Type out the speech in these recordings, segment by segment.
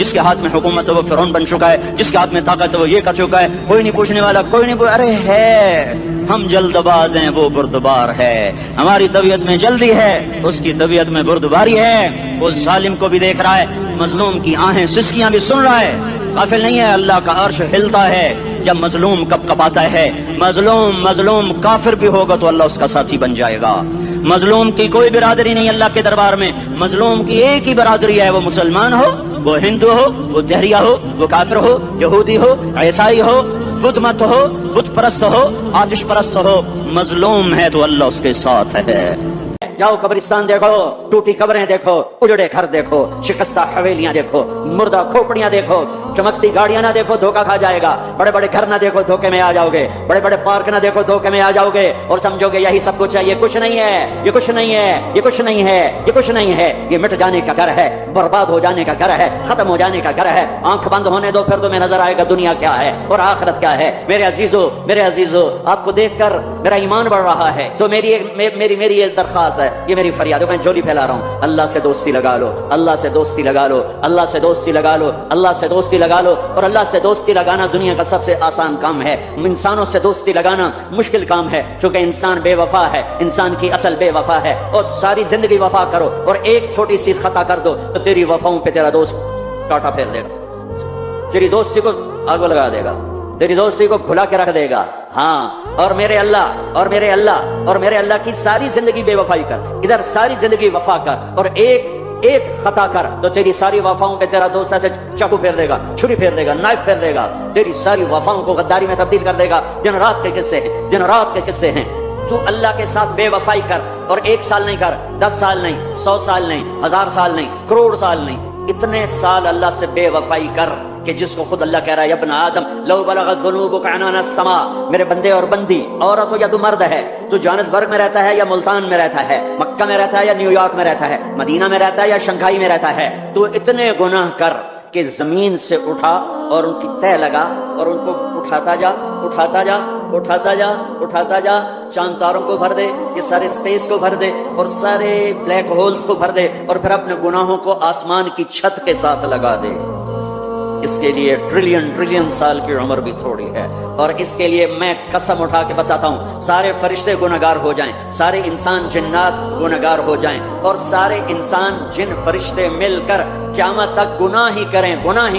جس کے ہاتھ میں حکومت ہے وہ فرعون بن چکا ہے، جس کے ہاتھ میں طاقت ہے وہ یہ کر چکا ہے، کوئی نہیں پوچھنے والا، کوئی نہیں ارے ہے، ہم جلد باز ہیں وہ بردبار ہے، ہماری طبیعت میں جلدی ہے، اس کی طبیعت میں بردباری ہے، وہ ظالم کو بھی دیکھ رہا ہے، مظلوم کی آہیں سسکیاں بھی سن رہا ہے، غافل نہیں ہے، اللہ کا عرش ہلتا ہے جب مظلوم کب کپاتا ہے، مظلوم کافر بھی ہوگا تو اللہ اس کا ساتھی بن جائے گا، مظلوم کی کوئی برادری نہیں اللہ کے دربار میں، مظلوم کی ایک ہی برادری ہے، وہ مسلمان ہو، وہ ہندو ہو، وہ دہریہ ہو، وہ کافر ہو، یہودی ہو، عیسائی ہو، بدھ مت ہو، بت پرست ہو، آتش پرست ہو، مظلوم ہے تو اللہ اس کے ساتھ ہے۔ جاؤ قبرستان دیکھو، ٹوٹی قبریں دیکھو، اجڑے گھر دیکھو، شکستہ حویلیاں دیکھو، مردہ کھوپڑیاں دیکھو، چمکتی گاڑیاں نہ دیکھو دھوکہ کھا جائے گا، بڑے بڑے گھر نہ دیکھو دھوکے میں آ جاؤ گے، بڑے بڑے پارک نہ دیکھو دھوکے میں آ جاؤ گے اور سمجھو گے یہی سب کچھ ہے، یہ کچھ نہیں ہے، یہ کچھ نہیں ہے، یہ کچھ نہیں ہے، یہ کچھ نہیں ہے، یہ مٹ جانے کا گھر ہے، برباد ہو جانے کا گھر ہے، ختم ہو جانے کا گھر ہے، آنکھ بند ہونے دو پھر تمہیں نظر آئے گا دنیا کیا ہے اور آخرت کیا ہے۔ میرے عزیزو آپ کو دیکھ کر میرا ایمان بڑھ رہا ہے، تو میری ایک درخواست ہے، یہ میری فریاد ہے، میں جھولی پھیلا رہا ہوں، اللہ سے دوستی لگا لو، اللہ سے دوستی لگا لو، اللہ سے دوستی لگا لو، اللہ سے دوستی لگا لو، اور اللہ سے دوستی لگانا دنیا کا سب سے آسان کام ہے، انسانوں سے دوستی لگانا مشکل کام ہے، چونکہ انسان بے وفا ہے، انسان کی اصل بے وفا ہے، اور ساری زندگی وفا کرو اور ایک چھوٹی سی خطا کر دو تو تیری وفاؤں پہ تیرا دوست ٹاٹا پھیر دے گا، تیری دوستی کو آگ لگا دے گا، تیری دوستی کو بھلا کے رکھ دے گا۔ ہاں، اور میرے اللہ کی ساری زندگی بے وفائی کر، ادھر ساری زندگی وفا کر اور ایک خطا کر تو تیری ساری وفاؤں پہ تیرا دوست ایسے چاقو پھیر دے گا، چھری پھیر دے گا، نائف پھیر دے گا، تیری ساری وفاؤں کو غداری میں تبدیل کر دے گا۔ دن رات کے قصے ہیں، تو اللہ کے ساتھ بے وفائی کر، اور 1 سال نہیں کر، 10 سال نہیں، 100 سال نہیں، 1000 سال نہیں، کروڑ سال نہیں، اتنے سال اللہ سے بے وفائی کر کہ جس کو خود اللہ کہہ رہا ہے، یا ابن آدم لو بلغت ذنوبک عنان السماء، میرے بندے اور بندی، عورت ہو یا تو مرد ہے، تو جوہانسبرگ میں رہتا ہے یا ملتان میں رہتا ہے، مکہ میں رہتا ہے یا نیو یارک میں رہتا ہے، مدینہ میں رہتا ہے یا شنگھائی میں رہتا ہے، تو اتنے گناہ کر کہ زمین سے اٹھا اور ان کی تہ لگا اور ان کو اٹھاتا جا، چاند تاروں کو بھر دے، یہ سارے اسپیس کو بھر دے اور سارے بلیک ہولز کو بھر دے، اور پھر اپنے گناہوں کو آسمان کی چھت کے ساتھ لگا دے۔ اس کے لیے ٹریلین سال کی عمر بھی تھوڑی ہے، اور اس کے لیے میں قسم اٹھا کے بتاتا ہوں، سارے فرشتے گنہگار ہو جائیں، سارے انسان جنات گنہگار ہو جائیں، اور سارے انسان جن فرشتے مل کر قیامت تک گناہ ہی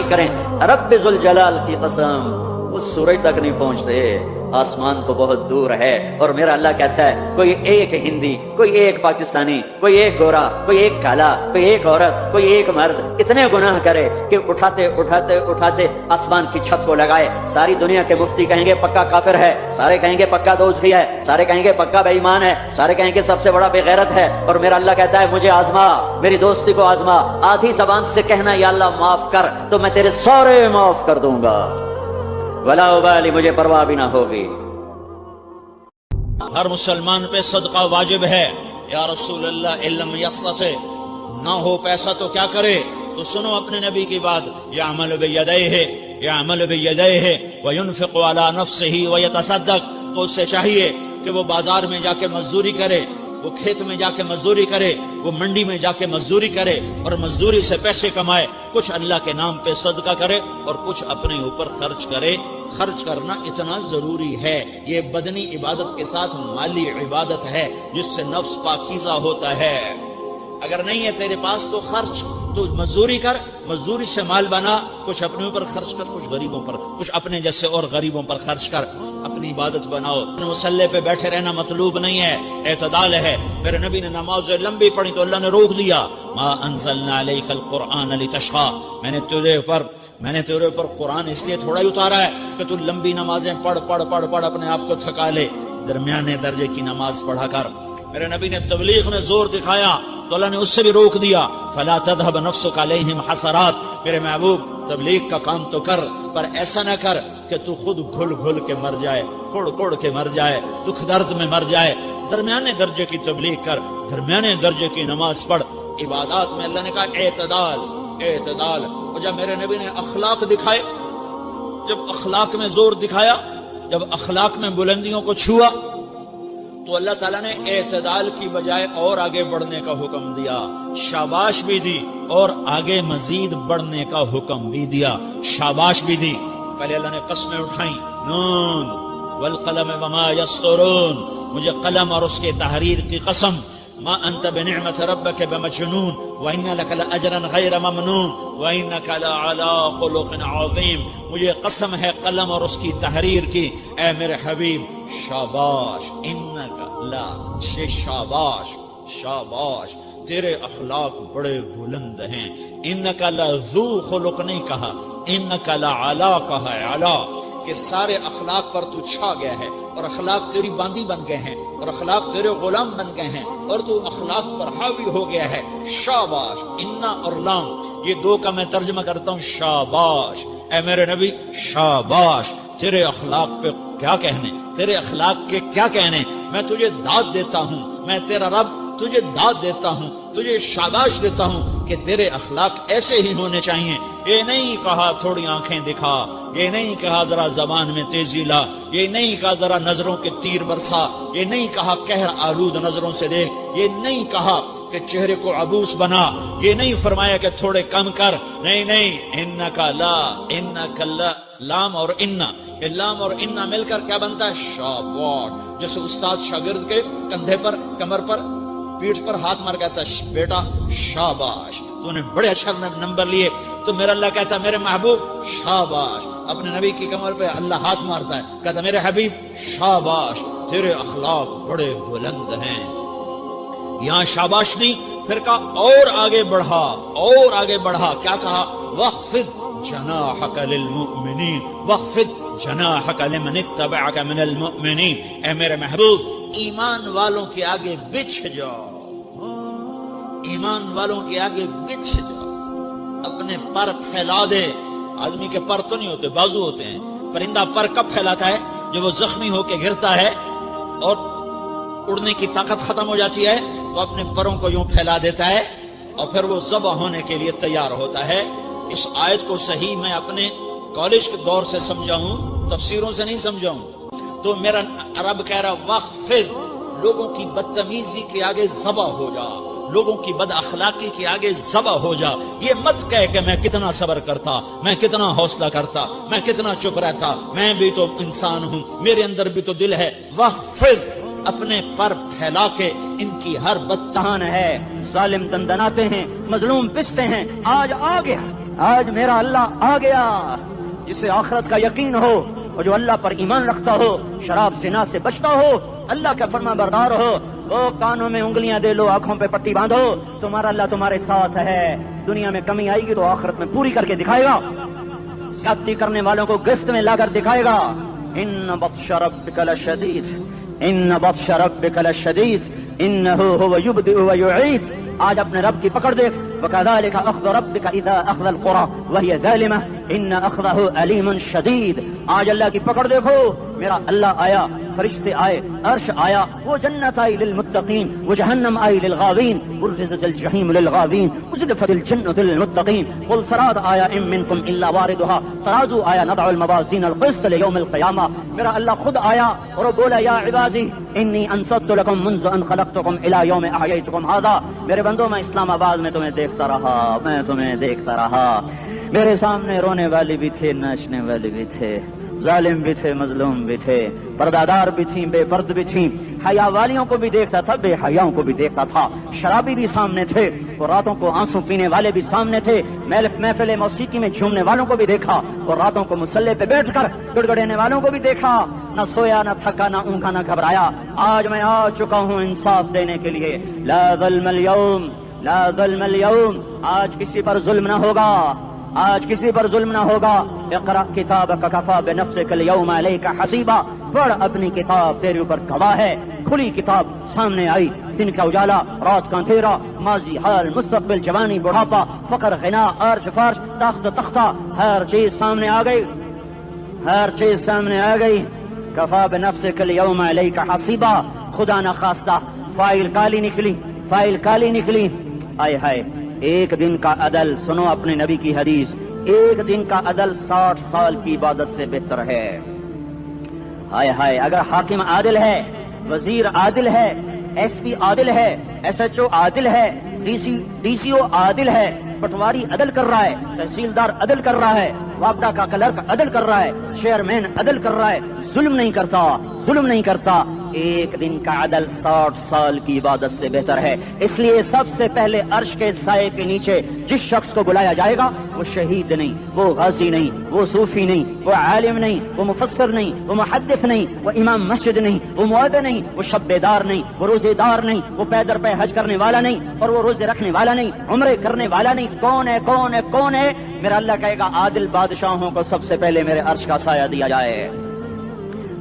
کریں، رب ذوالجلال کی قسم اس سورج تک نہیں پہنچتے، آسمان تو بہت دور ہے۔ اور میرا اللہ کہتا ہے کوئی ایک ہندی، کوئی ایک پاکستانی، کوئی ایک گورا، کوئی ایک کالا، کوئی ایک عورت، کوئی ایک مرد اتنے گناہ کرے کہ اٹھاتے آسمان کی چھت کو لگائے، ساری دنیا کے مفتی کہیں گے پکا کافر ہے، سارے کہیں گے پکا دوزخی ہے، سارے کہیں گے پکا بے ایمان ہے، سارے کہیں گے سب سے بڑا بے غیرت ہے، اور میرا اللہ کہتا ہے مجھے آزما، میری دوستی کو آزما، آدھی زبان سے کہنا یا اللہ معاف کر تو میں تیرے سارے معاف کر دوں گا، ولا ابالی، مجھے پرواہ بھی نہ ہوگی۔ ہر مسلمان پہ صدقہ واجب ہے۔ یا رسول اللہ علم یستطع، نہ ہو پیسہ تو کیا کرے؟ تو سنو اپنے نبی کی بات، یعمل بیدیہ وینفق علی نفسہ ویتصدق، تو اسے چاہیے کہ وہ بازار میں جا کے مزدوری کرے، وہ کھیت میں جا کے مزدوری کرے، وہ منڈی میں جا کے مزدوری کرے اور مزدوری سے پیسے کمائے، کچھ اللہ کے نام پہ صدقہ کرے اور کچھ اپنے اوپر خرچ کرے۔ خرچ کرنا اتنا ضروری ہے، یہ بدنی عبادت کے ساتھ مالی عبادت ہے جس سے نفس پاکیزہ ہوتا ہے۔ اگر نہیں ہے تیرے پاس تو خرچ، تو مزدوری کر، مزدوری سے مال بنا، کچھ اپنے اوپر خرچ کر، کچھ غریبوں پر، کچھ اپنے جیسے اور غریبوں پر خرچ کر، اپنی عبادت بناؤ۔ مصلی پہ بیٹھے رہنا مطلوب نہیں ہے، اعتدال ہے۔ میرے نبی نے نماز لمبی پڑھی تو اللہ نے روک دیا، ما انزلنا علیک القرآن لتشقی، میں نے تیرے اوپر قرآن اس لیے تھوڑا ہی اتارا ہے کہ تو لمبی نمازیں پڑھ اپنے آپ کو تھکا لے، درمیانے درجے کی نماز پڑھا کر۔ میرے نبی نے تبلیغ میں زور دکھایا تو اللہ نے اس سے بھی روک دیا، فلا تذهب نفسك علیہم حسرات، میرے محبوب تبلیغ کا کام تو کر، پر ایسا نہ کر کہ تو خود گھل کے مر جائے، کوڑ کے مر جائے، دکھ درد میں مر جائے۔ درمیانے درجے کی تبلیغ کر، درمیانے درجے کی نماز پڑھ۔ عبادات میں اللہ نے کہا اعتدال۔ اور جب میرے نبی نے اخلاق دکھائے، جب اخلاق میں زور دکھایا، جب اخلاق میں بلندیوں کو چھوا، تو اللہ تعالیٰ نے اعتدال کی بجائے اور آگے بڑھنے کا حکم دیا، شاباش بھی دی اور آگے مزید بڑھنے کا حکم بھی دیا، شاباش بھی دی۔ پہلے اللہ نے قسمیں اٹھائیں، نون والقلم وما یسطرون، مجھے قلم اور اس کے تحریر کی قسم، ما انت بنعمت ربک بمجنون وان لک لاجرا غیر ممنون وانک لعلی خلق عظیم، مجھے قسم ہے قلم اور اس کی تحریر کی، اے میرے حبیب شاباش، انک لا شاباش شاباش، تیرے اخلاق بڑے بلند ہیں، انک لذو خلق نہیں کہا، انک لعلی کہا ہے، علا کہ سارے اخلاق پر تو چھا گیا ہے اور اخلاق تیری باندی بن گئے ہیں اور اخلاق تیرے غلام بن گئے ہیں اور تو اخلاق پر حاوی ہو گیا ہے، شاباش۔ انا اور لام یہ دو کا میں ترجمہ کرتا ہوں شاباش، اے میرے نبی شاباش، تیرے اخلاق پہ کیا کہنے، تیرے اخلاق کے کیا کہنے، میں تجھے داد دیتا ہوں، میں تیرا رب تجھے داد دیتا ہوں، تجھے شاباش دیتا ہوں کہ تیرے اخلاق ایسے ہی ہونے چاہیے۔ یہ نہیں کہا تھوڑی آنکھیں دکھا، یہ نہیں کہا ذرا زبان میں تیزی لا، یہ نہیں کہا ذرا نظروں کے تیر برسا، یہ نہیں کہا قہر آلود نظروں سے دیکھ، یہ نہیں کہا کہ چہرے کو عبوس بنا، یہ نہیں فرمایا کہ تھوڑے کم کر، نہیں نہیں، انکا لا، انکا لا، لام اور انا، یہ لام اور انا مل کر کیا بنتا ہے؟ شاباش۔ جیسے استاد شاگرد کے کندھے پر، کمر پر، پیٹھ پر ہاتھ مار کہتا ہے بیٹا شاباش، تو نے بڑے اچھا نمبر لیے، تو میرا اللہ کہتا ہے میرے محبوب شاباش۔ اپنے نبی کی کمر پہ اللہ ہاتھ مارتا ہے، کہتا میرے حبیب شاباش، تیرے اخلاق بڑے بلند ہیں۔ یہاں شاباش نہیں، پھر کہا اور آگے بڑھا، اور آگے بڑھا، کیا کہا؟ وَخْفِضْ جَنَاحَكَ لِلْمُؤْمِنِينَ وَخْفِضْ جَنَاحَكَ لِمَنِ اتَّبَعَكَ مِنَ الْمُؤْمِنِينَ، اے میرے محبوب ایمان والوں کے آگے بچھ جاؤ، ایمان والوں کے آگے بچھ جاؤ، اپنے پر پھیلا دے۔ آدمی کے پر تو نہیں ہوتے، بازو ہوتے ہیں۔ پرندہ پر کب پھیلاتا ہے؟ جب وہ زخمی ہو کے گرتا ہے اور اڑنے کی طاقت ختم ہو جاتی ہے تو اپنے پروں کو یوں پھیلا دیتا ہے اور پھر وہ ذبح ہونے کے لیے تیار ہوتا ہے۔ اس آیت کو صحیح میں اپنے کالج کے دور سے سمجھا ہوں، تفسیروں سے نہیں سمجھا ہوں۔ تو میرا رب کہہ رہا وَخْفِضْ، لوگوں کی بدتمیزی کے آگے ذبح ہو جا، لوگوں کی بد اخلاقی کے آگے ذبح ہو جا۔ یہ مت کہہ کہ میں کتنا صبر کرتا، میں کتنا حوصلہ کرتا، میں کتنا چپ رہتا، میں بھی تو انسان ہوں، میرے اندر بھی تو دل ہے۔ وَخْفِضْ، اپنے پر پھیلا کے ان کی ہر بدتہان ہے، ظالم دندناتے ہیں، مظلوم پستے ہیں، آج آ گیا، آج میرا اللہ آ گیا۔ جسے آخرت کا یقین ہو اور جو اللہ پر ایمان رکھتا ہو، شراب زنا سے بچتا ہو، اللہ کا فرما بردار ہو، وہ کانوں میں انگلیاں دے لو، آنکھوں پہ پٹی باندھو، تمہارا اللہ تمہارے ساتھ ہے۔ دنیا میں کمی آئے گی تو آخرت میں پوری کر کے دکھائے گا، زیادتی کرنے والوں کو گرفت میں لا کر دکھائے گا۔ ان بطش ربک لشدید، ان بطش ربک لشدید انہ هو یبدئ ویعید۔ آج اپنے رب کی پکڑ دیکھ، وکذالک اخذ ربک اذا اخذ القری وہی ظالمہ ان اخذہ علیم شدید۔ آج اللہ کی پکڑ دیکھو، میرا اللہ آیا، فرشتے آئے، عرش آیا، وہ جنت آئی للمتقین، وہ جہنم آئی للغاوین، برزت الجحیم للغاوین، ازلفت الجنۃ للمتقین، قل صراط آیا ان منکم الا واردها، ترازو آیا، نضع الموازین القسط لیوم القیامہ۔ میرا اللہ خود آیا اور وہ بولا یا عبادی انی انصت لکم منذ ان خلقتکم الی یوم احییتکم ھذا۔ میرے بندوں میں اسلام آباد میں تمہیں دیکھتا رہا، میں تمہیں دیکھتا رہا، میرے سامنے رونے والی بھی تھے، ناچنے والے بھی تھے، ظالم بھی تھے، مظلوم بھی تھے، پردادار بھی تھیں، بے پرد بھی تھیں، حیا والیوں کو بھی دیکھتا تھا، بے حیاؤں کو بھی دیکھتا تھا، شرابی بھی سامنے تھے اور راتوں کو آنسو پینے والے بھی سامنے تھے، محفل موسیقی میں جھومنے والوں کو بھی دیکھا اور راتوں کو مصلی پہ بیٹھ کر گڑگڑانے والوں کو بھی دیکھا۔ نہ سویا، نہ تھکا، نہ اونگا، نہ گھبرایا۔ آج میں آ چکا ہوں انصاف دینے کے لیے۔ لا ظلم اليوم، لا ظلم اليوم، آج کسی پر ظلم نہ ہوگا، آج کسی پر ظلم نہ ہوگا۔ اقرأ کتابک کفی بنفسک اليوم علیک حسیبا، پڑھ اپنی کتاب، تیرے اوپر گواہ ہے۔ کھلی کتاب سامنے آئی، دن کا اجالا، رات کا اندھیرا، ماضی، حال، مستقبل، جوانی، بڑھاپا، فقر، غنا، عرش، فرش، تخت، تختہ، ہر چیز سامنے آ گئی، ہر چیز سامنے آ گئی۔ کفی بنفسک اليوم علیک حسیبا، خدا نہ خواستہ فائل کالی نکلی، فائل کالی نکلی۔ آئے ہائے، ایک دن کا عدل، سنو اپنے نبی کی حدیث، ایک دن کا عدل 60 سال کی عبادت سے بہتر ہے۔ ہائے ہائے، اگر حاکم عادل ہے وزیر عادل ہے، ایس پی عادل ہے، ایس ایچ او عادل ہے، ڈی سی او عادل ہے، پٹواری عدل کر رہا ہے، تحصیلدار عدل کر رہا ہے، واپڈا کا کلرک عدل کر رہا ہے، چیئرمین عدل کر رہا ہے، ظلم نہیں کرتا، ظلم نہیں کرتا. ایک دن کا عدل 60 سال کی عبادت سے بہتر ہے. اس لیے سب سے پہلے عرش کے سائے کے نیچے جس شخص کو بلایا جائے گا وہ شہید نہیں، وہ غازی نہیں، وہ صوفی نہیں، وہ عالم نہیں، وہ مفسر نہیں، وہ محدث نہیں، وہ امام مسجد نہیں، وہ مؤذن نہیں، وہ شب بیدار نہیں، وہ روزے دار نہیں، وہ پیدر پہ حج کرنے والا نہیں، اور وہ روزے رکھنے والا نہیں، عمرے کرنے والا نہیں. کون ہے کون ہے کون ہے؟ میرا اللہ کہے گا عادل بادشاہوں کو سب سے پہلے میرے عرش کا سایہ دیا جائے.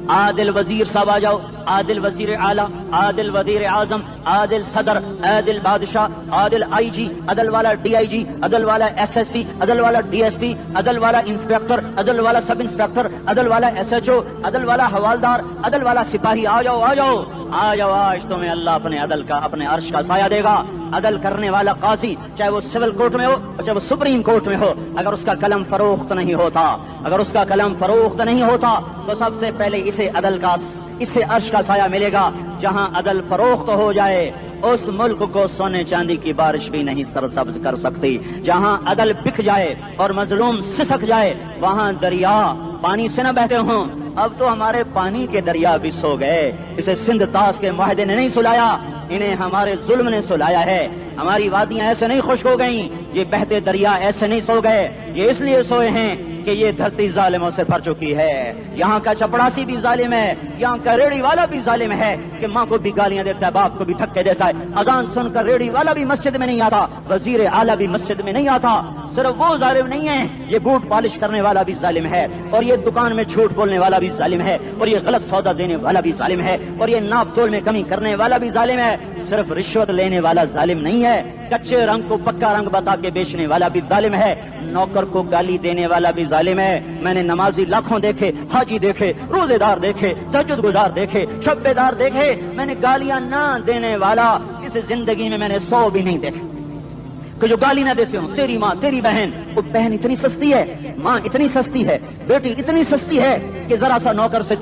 عادل وزیر صاحب آ جاؤ، عادل وزیر اعلیٰ، عادل وزیر اعظم، عادل صدر، عادل بادشاہ، عادل آئی جی، عدل والا ڈی آئی جی، عدل والا ایس ایس پی، عدل والا ڈی ایس پی، عدل والا انسپیکٹر، عدل والا سب انسپیکٹر، عدل والا ایس ایچ او، عدل والا حوالدار، عدل والا سپاہی. آ جاؤ آ جاؤ آ جاؤ، آج تمہیں اللہ اپنے عدل کا، اپنے عرش کا سایہ دے گا. عدل کرنے والا قاضی، چاہے وہ سول کورٹ میں ہو چاہے وہ سپریم کورٹ میں ہو، اگر اس کا قلم فروخت نہیں ہوتا، اگر اس کا قلم فروخت نہیں ہوتا تو سب سے پہلے اسے عرش کا سایہ ملے گا. جہاں عدل فروخت ہو جائے اس ملک کو سونے چاندی کی بارش بھی نہیں سرسبز کر سکتی. جہاں عدل بک جائے اور مظلوم سسک جائے وہاں دریا پانی سے نہ بہتے ہوں. اب تو ہمارے پانی کے دریا بھی سو گئے. اسے سندھ طاس کے معاہدے نے نہیں سلایا، انہیں ہمارے ظلم نے سلایا ہے. ہماری وادیاں ایسے نہیں خشک ہو گئیں، یہ بہتے دریا ایسے نہیں سو گئے. یہ اس لیے سوئے ہیں کہ یہ دھرتی ظالموں سے بھر چکی ہے. یہاں کا چپڑاسی بھی ظالم ہے، یہاں کا ریڑھی والا بھی ظالم ہے کہ ماں کو بھی گالیاں دیتا ہے، باپ کو بھی دھکے دیتا ہے. اذان سن کر ریڑھی والا بھی مسجد میں نہیں آتا، وزیر اعلیٰ بھی مسجد میں نہیں آتا. صرف وہ ظالم نہیں ہے، یہ بوٹ پالش کرنے والا بھی ظالم ہے، اور یہ دکان میں جھوٹ بولنے والا بھی ظالم ہے، اور یہ غلط سودا دینے والا بھی ظالم ہے، اور یہ ناپ تول میں کمی کرنے والا بھی ظالم ہے. صرف رشوت لینے والا ظالم نہیں ہے، کچے رنگ کو پکا رنگ بتا کے بیچنے والا بھی ظالم ہے، نوکر کو گالی دینے والا بھی ظالم ہے. میں نے نمازی لاکھوں دیکھے، حاجی دیکھے، روزے دار دیکھے، تہجد گزار دیکھے، شب بیدار دیکھے، میں نے گالیاں نہ دینے والا اس زندگی میں نے 100 بھی نہیں دیکھے کہ جو گالی نہ دیتے ہوں. تیری ماں، تیری بہن، وہ بہن اتنی سستی ہے، ماں اتنی سستی ہے، بیٹی اتنی سستی ہے کہ ذرا سا نوکر سے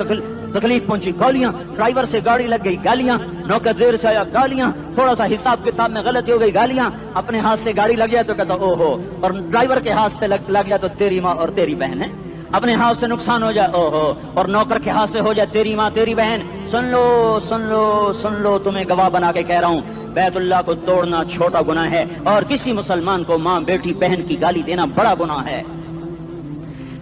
تکلیف پہنچی گالیاں، ڈرائیور سے گاڑی لگ گئی گالیاں، نوکر دیر سے آیا گالیاں، تھوڑا سا حساب کتاب میں غلطی ہو گئی گالیاں، اپنے ہاتھ سے گاڑی لگ گیا تو کہتا او ہو، اور ڈرائیور کے ہاتھ سے لگ گیا تو تیری ماں اور تیری بہن ہے. اپنے ہاتھ سے نقصان ہو جائے او ہو، اور نوکر کے ہاتھ سے ہو جائے تیری ماں تیری بہن. سن لو سن لو سن لو، تمہیں گواہ بنا کے کہہ رہا ہوں، بیت اللہ کو توڑنا چھوٹا گناہ ہے، اور کسی مسلمان کو ماں بیٹی بہن کی گالی دینا بڑا گناہ ہے.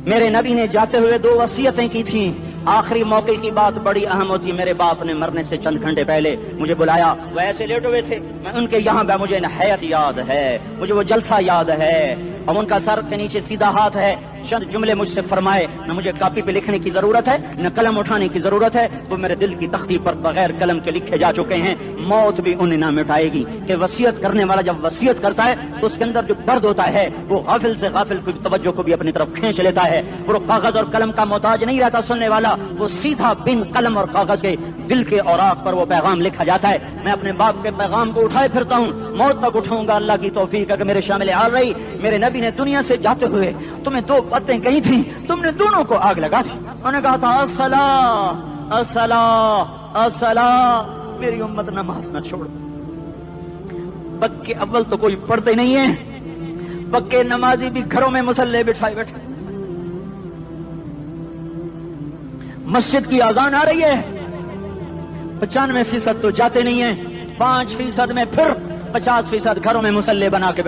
میرے نبی نے جاتے ہوئے 2 وصیتیں کی تھیں. آخری موقع کی بات بڑی اہم ہوتی. میرے باپ نے مرنے سے چند گھنٹے پہلے مجھے بلایا، وہ ایسے لیٹ ہوئے تھے، میں ان کے یہاں مجھے نہایت یاد ہے، مجھے وہ جلسہ یاد ہے، اور ان کا سر کے نیچے سیدھا ہاتھ ہے. چند جملے مجھ سے فرمائے، نہ مجھے کاپی پہ لکھنے کی ضرورت ہے نہ قلم اٹھانے کی ضرورت ہے، وہ میرے دل کی تختی پر بغیر قلم کے لکھے جا چکے ہیں. موت بھی انہیں نہ مٹائے گی کہ وصیت کرنے والا جب وصیت کرتا ہے تو اس کے اندر جو درد ہوتا ہے وہ غافل سے غافل کی توجہ کو بھی اپنی طرف کھینچ لیتا ہے. وہ کاغذ اور قلم کا محتاج نہیں رہتا سننے والا، وہ سیدھا بن قلم اور کاغذ کے دل کے اوراق پر وہ پیغام لکھا جاتا ہے. میں اپنے باپ کے پیغام کو اٹھائے پھرتا ہوں، موت تک اٹھاؤں گا. اللہ کی توفیق ہے کہ میرے شامل حال رہی. میرے نبی نے دنیا سے جاتے ہوئے تمہیں 2 باتیں کہی تھیں، تم نے دونوں کو آگ لگا دی. انہوں نے کہا تھا الصلاۃ الصلاۃ الصلاۃ، میری امت نماز نہ چھوڑ. پکے اول تو کوئی پڑھتے نہیں ہیں، پکے نمازی بھی گھروں میں مصلے بٹھائے بیٹھے. مسجد کی اذان آ رہی ہے، 95% تو جاتے نہیں ہیں، 5% میں پھر 50% گھروں میں مصلے بنا کے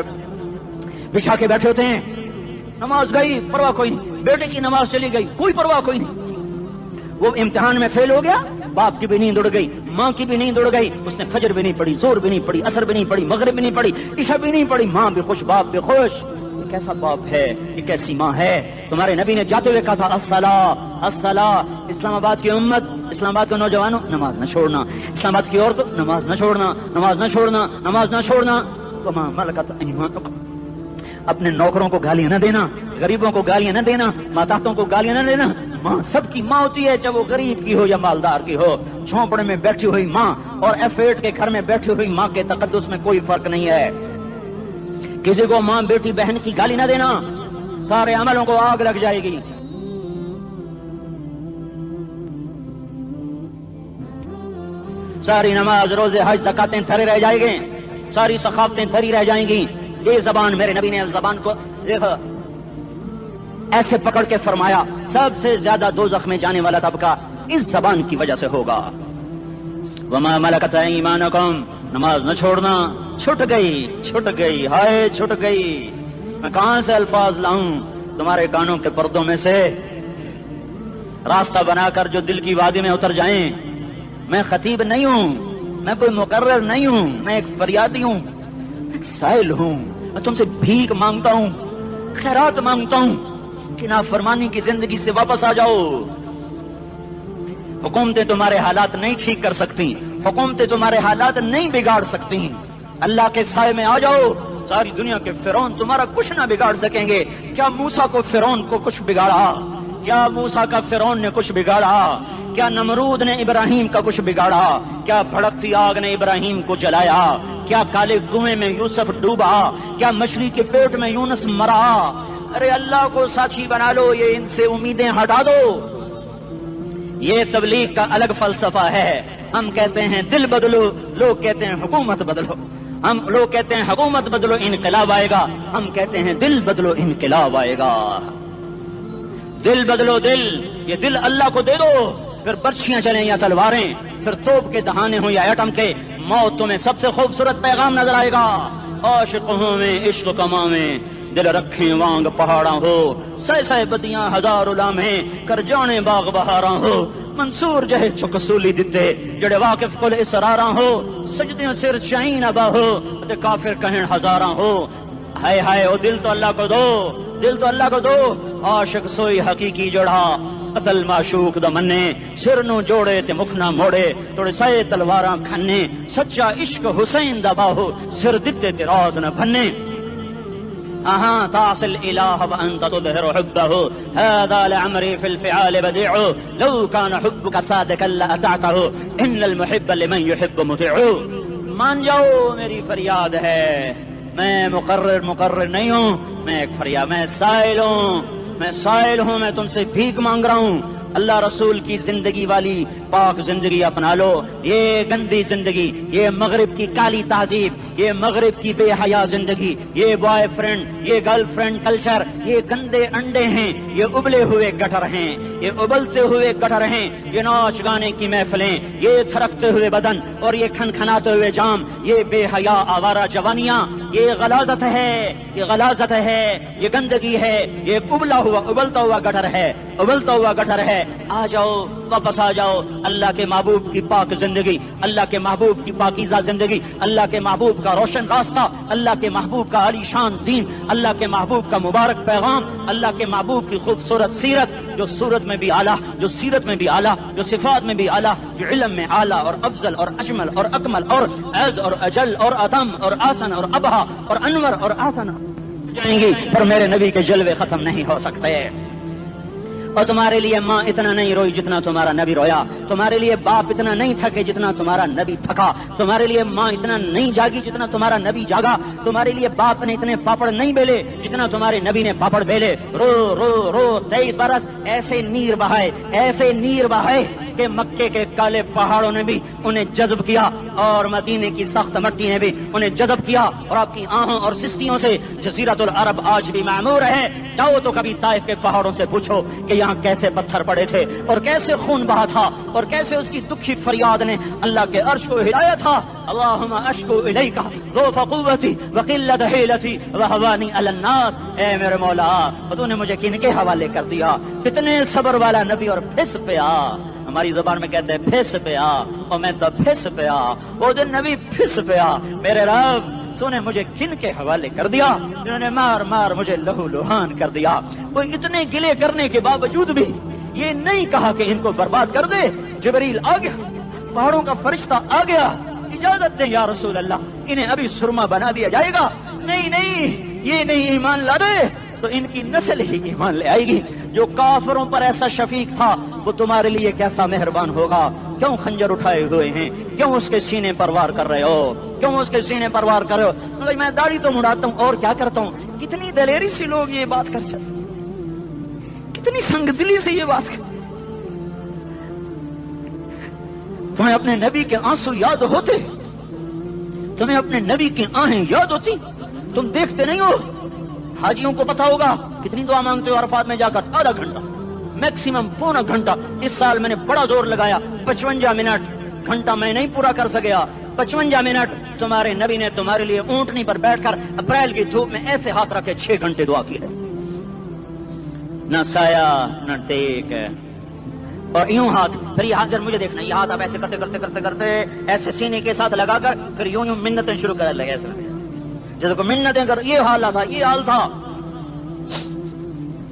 بچھا کے بیٹھے ہوتے ہیں. نماز گئی پرواہ کوئی نہیں، بیٹے کی نماز چلی گئی کوئی پرواہ کوئی نہیں. وہ امتحان میں فیل ہو گیا، باپ کی بھی نیند اڑ گئی، ماں کی بھی نیند اڑ گئی، اس نے فجر بھی نہیں پڑھی، زور بھی نہیں پڑھی، عصر بھی نہیں پڑھی، مغرب بھی نہیں پڑھی، عشاء بھی نہیں پڑھی. ماں بھی خوش باپ بھی خوش. یہ کیسا باپ ہے، یہ کیسی ماں ہے. تمہارے نبی نے جاتے ہوئے کہا تھا الصلاۃ الصلاۃ. اسلام آباد کی امت، اسلام آباد کے نوجوانوں، نماز نہ چھوڑنا. اسلام آباد کی عورتوں، نماز نہ چھوڑنا، نماز نہ چھوڑنا، نماز نہ چھوڑنا. وما ملکت ایمانکم، اپنے نوکروں کو گالیاں نہ دینا، غریبوں کو گالیاں نہ دینا، ماتحتوں کو گالیاں نہ دینا. ماں سب کی ماں ہوتی ہے، چاہے وہ غریب کی ہو یا مالدار کی ہو. جھونپڑے میں بیٹھی ہوئی ماں اور F8 کے گھر میں بیٹھی ہوئی ماں کے تقدس میں کوئی فرق نہیں ہے. کسی کو ماں بیٹی بہن کی گالی نہ دینا، سارے عملوں کو آگ لگ جائے گی. ساری نماز روزے حج زکاتیں دھرے رہ جائیں گے, ساری ثقافتیں دھری رہ جائیں گی. یہ زبان, میرے نبی نے زبان کو دیکھا ایسے پکڑ کے فرمایا سب سے زیادہ دوزخ میں جانے والا طبقہ اس زبان کی وجہ سے ہوگا. وما ملکت ایمانکم, نماز نہ چھوڑنا. چھٹ گئی ہائے چھٹ گئی. میں کہاں سے الفاظ لاؤں تمہارے کانوں کے پردوں میں سے, راستہ بنا کر جو دل کی وادی میں اتر جائیں. میں خطیب نہیں ہوں, میں کوئی مقرر نہیں ہوں, میں ایک فریادی ہوں, ایک سائل ہوں. میں تم سے بھیک مانگتا ہوں, خیرات مانگتا ہوں کہ نافرمانی کی زندگی سے واپس آ جاؤ. حکومتیں تمہارے حالات نہیں ٹھیک کر سکتی, حکومتیں تمہارے حالات نہیں بگاڑ سکتی. اللہ کے سائے میں آ جاؤ. ساری دنیا کے فرعون تمہارا کچھ نہ بگاڑ سکیں گے. کیا موسیٰ کو فرعون کو کچھ بگاڑا؟ کیا موسیٰ کا فرعون نے کچھ بگاڑا؟ کیا نمرود نے ابراہیم کا کچھ بگاڑا؟ کیا بھڑکتی آگ نے ابراہیم کو جلایا؟ کیا کالے کنویں میں یوسف ڈوبا؟ کیا مچھلی کے پیٹ میں یونس مرا؟ ارے اللہ کو ساتھی بنا لو, یہ ان سے امیدیں ہٹا دو. یہ تبلیغ کا الگ فلسفہ ہے. ہم کہتے ہیں دل بدلو, لوگ کہتے ہیں حکومت بدلو. لوگ کہتے ہیں حکومت بدلو انقلاب آئے گا, ہم کہتے ہیں دل بدلو انقلاب آئے گا. دل بدلو دل, یہ دل اللہ کو دے دو. پھر برچیاں چلیں یا تلواریں, پھر توپ کے دہانے ہوں یا ایٹم کے, موت تمہیں سب سے خوبصورت پیغام نظر آئے گا. عاشق ہوں میں عشق کما میں, دل رکھیں وانگ پہاڑاں ہو, سہ بدیاں ہزار لامہیں کر جانے باغ بہاراں ہو. منصور جہے چکسولی دتے جڑے واقف کل اسراراں ہو, سجدیاں سر چائیں ابا ہو تے کافر کہیں ہزاراں ہو. ہائے ہائے او دل تو اللہ کو دو, دل تو اللہ کو دو. عاشق سوئی حقیقی جڑا, قتل معشوق دا مننے, سر نو جوڑے تے مکھ نہ موڑے, توڑے سائے تلواراں کھنے. سچا عشق حسین دا باہو, سر دتے تے راز نہ بھنے. اہاں تعصي الإله وأنت تظهر حبه, هذا لعمري في الفعال بديع, لو كان حبك صادقا لأطعته, إن المحب لمن يحب مطيع. مان جاؤ میری فریاد ہے, میں مقرر نہیں ہوں, میں ایک فریاد, میں سائل ہوں, میں تم سے بھیک مانگ رہا ہوں. اللہ رسول کی زندگی والی پاک زندگی اپنا لو. یہ گندی زندگی, یہ مغرب کی کالی تہذیب, یہ مغرب کی بے حیا زندگی, یہ بوائے فرینڈ, یہ گرل فرینڈ کلچر, یہ گندے انڈے ہیں, یہ ابلے ہوئے گٹر ہیں, یہ ابلتے ہوئے گٹر ہیں. یہ ناچ گانے کی محفلیں, یہ تھرکتے ہوئے بدن اور یہ کھنکھناتے ہوئے جام, یہ بے حیا آوارہ جوانیاں, یہ غلاظت ہے, یہ غلاظت ہے, یہ گندگی ہے, یہ ابلتا ہوا گٹر ہے, ابلتا ہوا گٹر ہے. آ جاؤ, واپس آ جاؤ. اللہ کے محبوب کی پاک زندگی, اللہ کے محبوب کی پاکیزہ زندگی, اللہ کے محبوب کا روشن راستہ, اللہ کے محبوب کا عالی شان دین, اللہ کے محبوب کا مبارک پیغام, اللہ کے محبوب کی خوبصورت سیرت, جو صورت میں بھی اعلیٰ, جو سیرت میں بھی اعلیٰ, جو صفات میں بھی اعلیٰ, جو علم میں اعلیٰ اور افضل اور اجمل اور اکمل اور اعز اور اجل اور اتم اور آسن اور ابہا اور انور اور آسن جائیں گی, پر میرے نبی کے جلوے ختم نہیں ہو سکتے. اور تمہارے لیے ماں اتنا نہیں روئی جتنا تمہارا نبی رویا, تمہارے لیے باپ اتنا نہیں تھکے جتنا تمہارا نبی تھکا, تمہارے لیے ماں اتنا نہیں جاگی جتنا تمہارا نبی جاگا, تمہارے لیے باپ نے اتنے پاپڑ نہیں بیلے جتنا تمہارے نبی نے پاپڑ بیلے. رو رو رو 23 برس ایسے نیر بہائے کہ مکے کے کالے پہاڑوں نے بھی انہیں جذب کیا اور مدینے کی سخت مٹی نے بھی انہیں جذب کیا, اور آپ کی آہوں اور سستیوں سے جزیرۃ العرب آج بھی معمور ہے. جاؤ تو کبھی طائف کے پہاڑوں سے پوچھو کہ یہاں کیسے پتھر پڑے تھے اور کیسے خون بہا تھا اور کیسے اس کی دکھی فریاد نے اللہ کے عرش کو ہلایا تھا. اللہم اشکو الیک ضعف قوتی وقلت حیلتی وہوانی علی الناس. اے میرے مولا, تو نے مجھے کن کے حوالے کر دیا؟ کتنے صبر والا نبی اور پھس پیا. ہماری زبان میں کہتے ہیں پھس پیا, اور میں تو پھس پیا, وہ دن نبی پھس پیا. میرے رب, تو نے مجھے کن کے حوالے کر دیا جنہوں نے مار مجھے لہو لہان کر دیا. وہ اتنے گلے کرنے کے باوجود بھی یہ نہیں کہا کہ ان کو برباد کر دے. جبریل آ گیا, پہاڑوں کا فرشتہ آ گیا, اجازت دیں یا رسول اللہ, انہیں ابھی سرما بنا دیا جائے گا. نہیں, یہ نہیں ایمان لا دے تو ان کی نسل ہی ایمان لے آئے گی. جو کافروں پر ایسا شفیق تھا وہ تمہارے لیے کیسا مہربان ہوگا. کیوں خنجر اٹھائے ہوئے ہیں, کیوں اس کے سینے پر وار کر رہے ہو, کیوں اس کے سینے پر وار کر رہے ہو؟ میں داڑھی تو مڑاتا ہوں اور کیا کرتا ہوں. کتنی دلیری سے لوگ یہ بات کر سکتے, کتنی سنگ دلی سے یہ بات کر. تمہیں اپنے نبی کے آنسو یاد ہوتے؟ تمہیں اپنے نبی کی آہیں یاد ہوتی؟ تم دیکھتے نہیں ہو؟ حاجیوں کو پتا ہوگا کتنی دعا مانگتے ہو عرفات میں جا کر؟ آدھا گھنٹہ، میکسیمم پونا گھنٹہ. اس سال میں نے بڑا زور لگایا، 55 منٹ. گھنٹہ میں نہیں پورا کر سکیا. 55 منٹ تمہارے نبی نے تمہارے لیے اونٹنی پر بیٹھ کر اپریل کی دھوپ میں ایسے ہاتھ رکھے 6 گھنٹے دعا کی ہے. نہ سایہ نہ ٹیک ہے، اور یوں ہاتھ. پھر یہ ہاتھ مجھے دیکھنا، یہ ہاتھ آپ ایسے کرتے کرتے کرتے کرتے ایسے سینے کے ساتھ لگا کر پھر یوں یوں منتیں شروع کر لگے ایسے جیسے کو منتیں کر. یہ حال تھا، یہ حال تھا.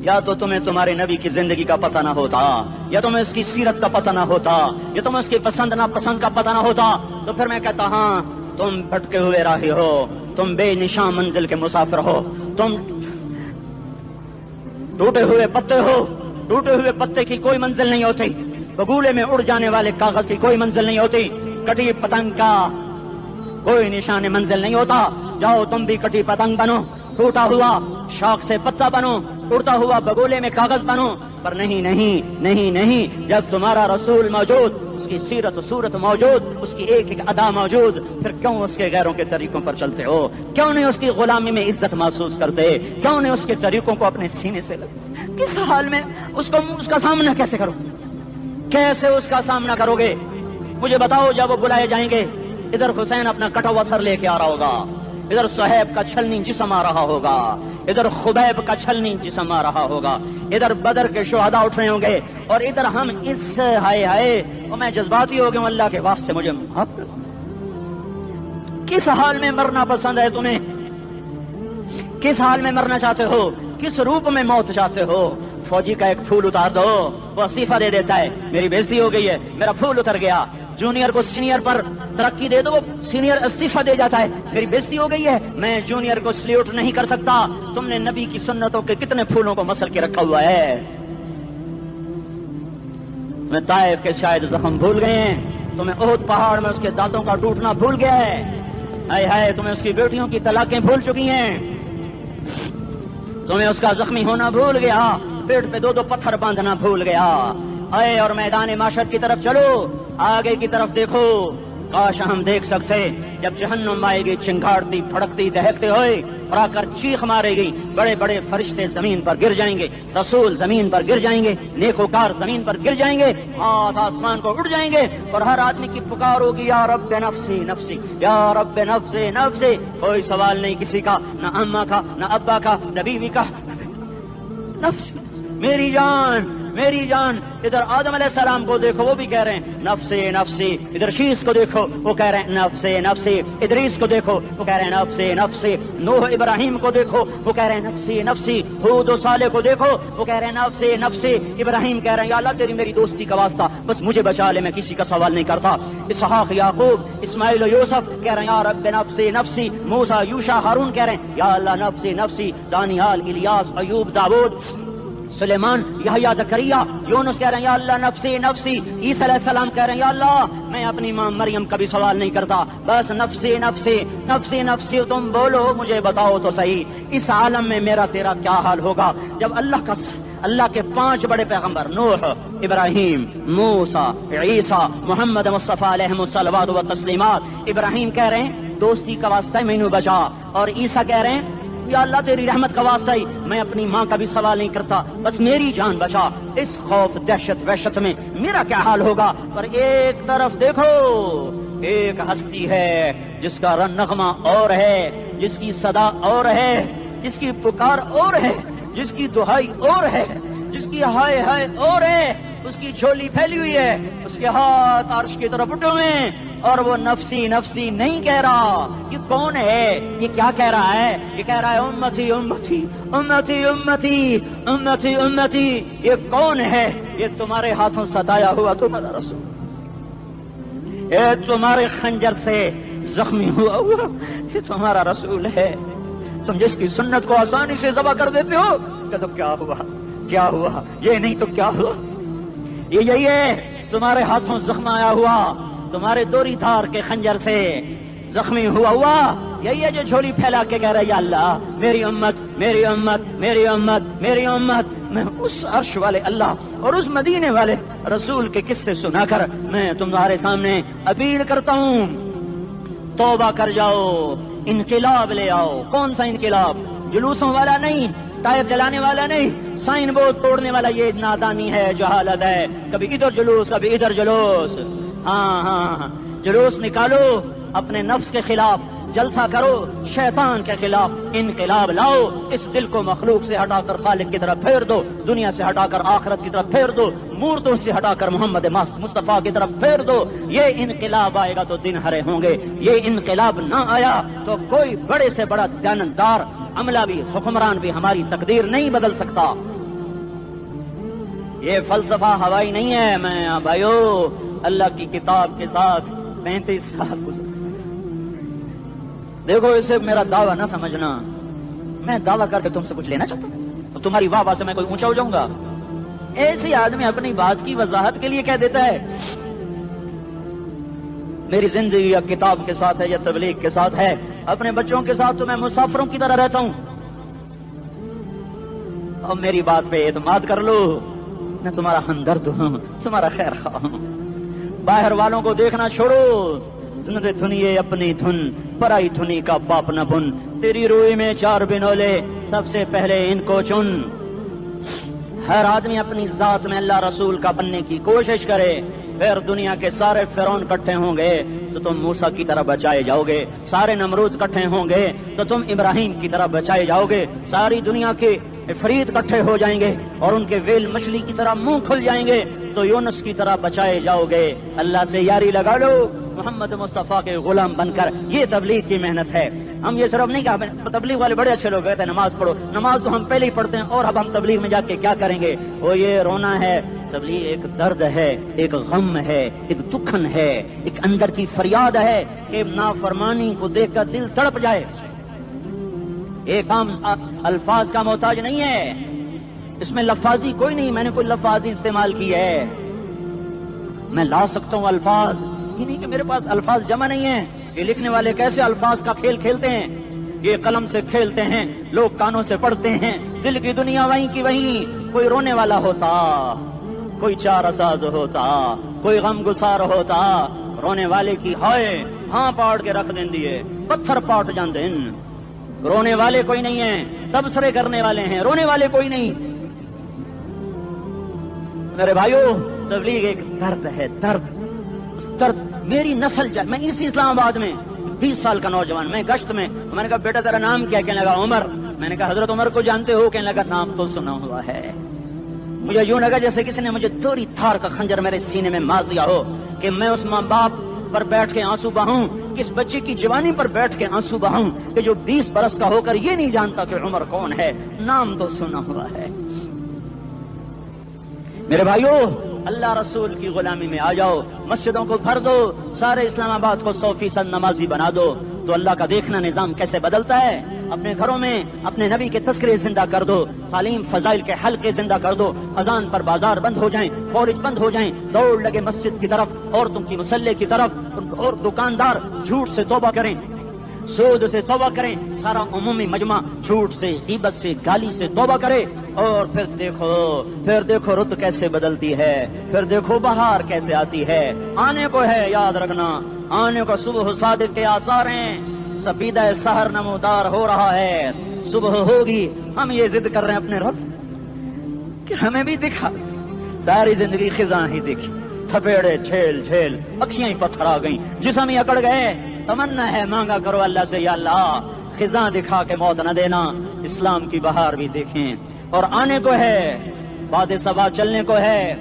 یا تو تمہیں تمہارے نبی کی زندگی کا پتہ نہ ہوتا، یا تمہیں اس کی سیرت کا پتہ نہ ہوتا، یا تمہیں اس کی پسند ناپسند کا پتہ نہ ہوتا. تو پھر میں کہتا ہاں تم بھٹکے ہوئے راہی ہو، تم بے نشان منزل کے مسافر ہو، تم ٹوٹے ہوئے پتے ہو. ٹوٹے ہوئے پتے کی کوئی منزل نہیں ہوتی، بگولے میں اڑ جانے والے کاغذ کی کوئی منزل نہیں ہوتی، کٹی پتنگ کا کوئی نشان منزل نہیں ہوتا. جاؤ تم بھی کٹی پتنگ بنو، ٹوٹا ہوا شاخ سے پتا بنو، اڑتا ہوا بگولے میں کاغذ بنو. پر نہیں نہیں نہیں نہیں، جب تمہارا رسول موجود، اس کی سیرت و صورت موجود، اس کی ایک ایک ادا موجود، پھر کیوں اس کے غیروں کے طریقوں پر چلتے ہو؟ کیوں نہیں اس کی غلامی میں عزت محسوس کرتے؟ کیوں نہیں اس کے طریقوں کو اپنے سینے سے لگتے؟ کس حال میں اس کا سامنا کیسے کرو؟ کیسے اس کا سامنا کرو گے؟ مجھے بتاؤ. جب وہ بلائے جائیں گے، ادھر حسین اپنا کٹا ہوا سر لے کے آ رہا ہوگا، ادھر صہیب کا چھلنی جسم آ رہا ہوگا، ادھر خبیب کا چھلنی جسم آ رہا ہوگا، ادھر بدر کے شہداء اٹھ رہے ہوں گے، اور ادھر ہم اس ہائے ہائے. اور میں جذباتی ہو گیا ہوں، اللہ کے واسطے مجھے معاف کرو. کس حال میں مرنا پسند ہے تمہیں؟ کس حال میں مرنا چاہتے ہو؟ کس روپ میں موت چاہتے ہو؟ فوجی کا ایک پھول اتار دو، وہ استعفیٰ دے دیتا ہے، میری بےزتی ہو گئی ہے، میرا پھول اتر گیا. جونیئر کو سینئر پر ترقی دے دو، وہ سینئر استعفیٰ دے جاتا ہے، میری بےزتی ہو گئی ہے، میں جونیئر کو سلیوٹ نہیں کر سکتا. تم نے نبی کی سنتوں کے کتنے پھولوں کو مسل کے رکھا ہوا ہے. میں طائف کے شاید زخم بھول گئے ہیں، تمہیں احد پہاڑ میں اس کے دانتوں کا ٹوٹنا بھول گیا ہے. ہائے ہائے، تمہیں اس کی بیٹیوں کی طلاقیں بھول چکی ہیں، تمہیں اس کا زخمی ہونا بھول گیا، پیٹ پہ 2 پتھر باندھنا بھول گیا. اے اور میدان معاشر کی طرف چلو، آگے کی طرف دیکھو. کاش ہم دیکھ سکتے جب جہنم آئے گی چنگھاڑتی پھڑکتی دہکتے ہوئے اور آ کر چیخ مارے گی. بڑے بڑے فرشتے زمین پر گر جائیں گے، رسول زمین پر گر جائیں گے، نیکوکار زمین پر گر جائیں گے، ہاتھ آسمان کو اڑ جائیں گے، اور ہر آدمی کی پکار ہوگی یا رب نفسی نفسی، یا رب نفسی نفسی. کوئی سوال نہیں کسی کا، نہ اماں کا، نہ ابا کا، نہ بیوی کا. نفسی، میری جان میری جان. ادھر آدم علیہ السلام کو دیکھو، وہ بھی کہہ رہے ہیں نفسی نفسی. ادھر شیس کو دیکھو، وہ کہہ رہے ہیں نفسی نفسی. ادریس کو دیکھو، وہ کہہ رہے ہیں نفسی نفسی. نوح ابراہیم کو دیکھو، وہ کہہ رہے ہیں نفسی نفسی. ہود و صالح کو دیکھو، وہ کہہ رہے ہیں نفسی نفسی. ابراہیم کہہ رہے ہیں یا اللہ تیری میری دوستی کا واسطہ، بس مجھے بچا لے، میں کسی کا سوال نہیں کرتا. اسحاق یعقوب اسماعیل و یوسف کہہ رہے ہیں یا رب نفسی نفسی. موسیٰ یوشع ہارون کہہ رہے ہیں یا اللہ نفسی نفسی. دانیال الیاس ایوب داؤد سلیمان یحییٰ زکریہ یونس کہہ رہے ہیں یا اللہ نفسی نفسی. عیسیٰ علیہ السلام کہہ رہے ہیں یا اللہ میں اپنی ماں مریم کا بھی سوال نہیں کرتا، بس نفسی نفسی نفسی نفسی. تم بولو، مجھے بتاؤ تو صحیح، اس عالم میں میرا تیرا کیا حال ہوگا جب اللہ کے 5 بڑے پیغمبر نوح، ابراہیم، موسیٰ، عیسیٰ، محمد مصطفیٰ علیہ الصلوات و تسلیمات. ابراہیم کہہ رہے ہیں دوستی کا واسطہ مینوں بچا، اور عیسیٰ کہہ رہے ہیں یا اللہ تیری رحمت کا واسطہ ہی میں اپنی ماں کا بھی سوال نہیں کرتا، بس میری جان بچا. اس خوف دہشت وحشت میں میرا کیا حال ہوگا؟ پر ایک طرف دیکھو، ایک ہستی ہے جس کا نغمہ اور ہے، جس کی صدا اور ہے، جس کی پکار اور ہے، جس کی دہائی اور ہے، جس کی ہائے ہائے اور ہے. اس کی جھولی پھیلی ہوئی ہے، اس کے ہاتھ عرش کی طرف اٹھے ہوئے ہیں، اور وہ نفسی نفسی نہیں کہہ رہا. یہ کون ہے؟ یہ کیا کہہ رہا ہے؟ یہ کہہ رہا ہے امتی امتی امتی امتی امتی امتی. یہ کون ہے؟ یہ تمہارے ہاتھوں ستایا ہوا تمہارا رسول، یہ تمہارے خنجر سے زخمی ہوا یہ تمہارا رسول ہے. تم جس کی سنت کو آسانی سے ذبح کر دیتے ہو، کہ تو کیا ہوا کیا ہوا، یہ نہیں تو کیا ہوا. یہ یہی ہے تمہارے ہاتھوں زخم آیا ہوا، تمہارے دوری دھار کے خنجر سے زخمی ہوا یہی ہے جو جھولی پھیلا کے کہہ رہا ہے یا اللہ میری امت میری امت میری امت میری امت. میں اس عرش والے اللہ اور اس مدینے والے رسول کے قصے سنا کر میں تمہارے سامنے اپیل کرتا ہوں، توبہ کر جاؤ، انقلاب لے آؤ۔ کون سا انقلاب؟ جلوسوں والا نہیں، ٹائر جلانے والا نہیں، سائن بورڈ توڑنے والا، یہ نادانی ہے، جہالت ہے۔ کبھی ادھر جلوس، کبھی ادھر جلوس۔ ہاں جلوس نکالو اپنے نفس کے خلاف، جلسہ کرو شیطان کے خلاف، انقلاب لاؤ۔ اس دل کو مخلوق سے ہٹا کر خالق کی طرف پھیر دو، دنیا سے ہٹا کر آخرت کی طرف پھیر دو، مورتوں سے ہٹا کر محمد مصطفیٰ کی طرف پھیر دو۔ یہ انقلاب آئے گا تو دن ہرے ہوں گے، یہ انقلاب نہ آیا تو کوئی بڑے سے بڑا دیانتدار عملہ بھی، حکمران بھی ہماری تقدیر نہیں بدل سکتا۔ یہ فلسفہ ہوائی نہیں ہے۔ میں بھائیو اللہ کی کتاب کے ساتھ 35 سال گزرے۔ دیکھو اسے میرا دعویٰ نہ سمجھنا، میں دعویٰ کر کے تم سے کچھ لینا چاہتا ہوں تو تمہاری واہ واہ سے میں کوئی اونچا ہو جاؤں گا؟ ایسی آدمی اپنی بات کی وضاحت کے لیے کہہ دیتا ہے میری زندگی یا کتاب کے ساتھ ہے یا تبلیغ کے ساتھ ہے، اپنے بچوں کے ساتھ تو میں مسافروں کی طرح رہتا ہوں، اور میری بات پہ اعتماد کر لو، میں تمہارا ہمدرد ہوں، تمہارا خیر خواہ ہوں۔ باہر والوں کو دیکھنا چھوڑو، دھن رے دھنیے اپنی دھن، پرائی دھنی کا باپ نہ بن، تیری روئی میں 4 بنولے، سب سے پہلے ان کو چن۔ ہر آدمی اپنی ذات میں اللہ رسول کا بننے کی کوشش کرے، پھر دنیا کے سارے فرعون اکٹھے ہوں گے تو تم موسیٰ کی طرح بچائے جاؤ گے، سارے نمرود اکٹھے ہوں گے تو تم ابراہیم کی طرح بچائے جاؤ گے، ساری دنیا کے عفریت اکٹھے ہو جائیں گے اور ان کے ویل مچھلی کی طرح منہ کھل جائیں گے تو یونس کی طرح بچائے جاؤ گے۔ اللہ سے یاری لگا لو، محمد مصطفیٰ کے غلام بن کر۔ یہ تبلیغ کی محنت ہے۔ ہم یہ صرف نہیں کہا تبلیغ والے بڑے اچھے لوگ کہتے ہیں نماز پڑھو، نماز تو ہم پہلے ہی پڑھتے ہیں، اور اب ہم تبلیغ میں جا کے کیا کریں گے؟ وہ یہ رونا ہے، تبلیغ ایک درد ہے، ایک غم ہے، ایک دکھن ہے، ایک اندر کی فریاد ہے کہ نافرمانی کو دیکھ کر دل تڑپ جائے۔ ایک عام الفاظ کا محتاج نہیں ہے، اس میں لفاظی کوئی نہیں، میں نے کوئی لفاظی استعمال کی ہے، میں لا سکتا ہوں الفاظ، یہ نہیں کہ میرے پاس الفاظ جمع نہیں ہیں۔ یہ لکھنے والے کیسے الفاظ کا کھیل کھیلتے ہیں، یہ قلم سے کھیلتے ہیں، لوگ کانوں سے پڑھتے ہیں، دل کی دنیا وہیں کی وہیں۔ کوئی رونے والا ہوتا، کوئی چار ساز ہوتا، کوئی غم گسار ہوتا، رونے والے کی ہائے ہاں پاڑ کے رکھ دیں دیے، پتھر پاٹ جان دیں۔ رونے والے کوئی نہیں ہیں، تبصرے کرنے والے ہیں، رونے والے کوئی نہیں۔ میرے بھائیو تبلیغ ایک درد ہے، درد، اس درد میری نسل جائے۔ میں اسی اسلام آباد میں 20 سال کا نوجوان، میں گشت میں نے کہا بیٹا تیرا نام کیا؟ کہنے لگا عمر۔ میں نے کہا حضرت عمر کو جانتے ہو؟ کہنے لگا نام تو سنا ہوا ہے۔ مجھے یوں لگا جیسے کسی نے مجھے دوری تھار کا خنجر میرے سینے میں مار دیا ہو کہ میں اس ماں باپ پر بیٹھ کے آنسو بہاؤں، کس بچے کی جوانی پر بیٹھ کے آنسو بہاؤں کہ جو 20 برس کا ہو کر یہ نہیں جانتا کہ عمر کون ہے، نام تو سنا ہوا ہے۔ میرے بھائیو اللہ رسول کی غلامی میں آ جاؤ، مسجدوں کو بھر دو، سارے اسلام آباد کو 100% نمازی بنا دو، تو اللہ کا دیکھنا نظام کیسے بدلتا ہے۔ اپنے گھروں میں اپنے نبی کے تذکرے زندہ کر دو، تعلیم فضائل کے حلقے زندہ کر دو، اذان پر بازار بند ہو جائیں، کالج بند ہو جائیں، دوڑ لگے مسجد کی طرف، عورتوں کی مصلے کی طرف، اور دکاندار جھوٹ سے توبہ کریں، سود سے توبہ کریں، سارا عمومی مجمع جھوٹ سے، غیبت سے، گالی سے توبہ کرے، اور پھر دیکھو رت کیسے بدلتی ہے، پھر دیکھو بہار کیسے آتی ہے۔ آنے کو ہے، یاد رکھنا، آنے کو صبح صادق کے آثار ہیں، سپیدہ سحر نمودار ہو رہا ہے، صبح ہوگی۔ ہم یہ ضد کر رہے ہیں اپنے رب کہ ہمیں بھی دکھا، ساری زندگی خزاں ہی دیکھی، تھپیڑے جھیل جھیل، اکھیاں ہی پتھر آ گئیں، جسم ہی اکڑ گئے۔ تمنا ہے مانگا کرو اللہ سے، یا اللہ خزاں دکھا کے موت نہ دینا، اسلام کی بہار بھی دیکھیں۔ اور آنے کو ہے، باد صبا چلنے کو ہے،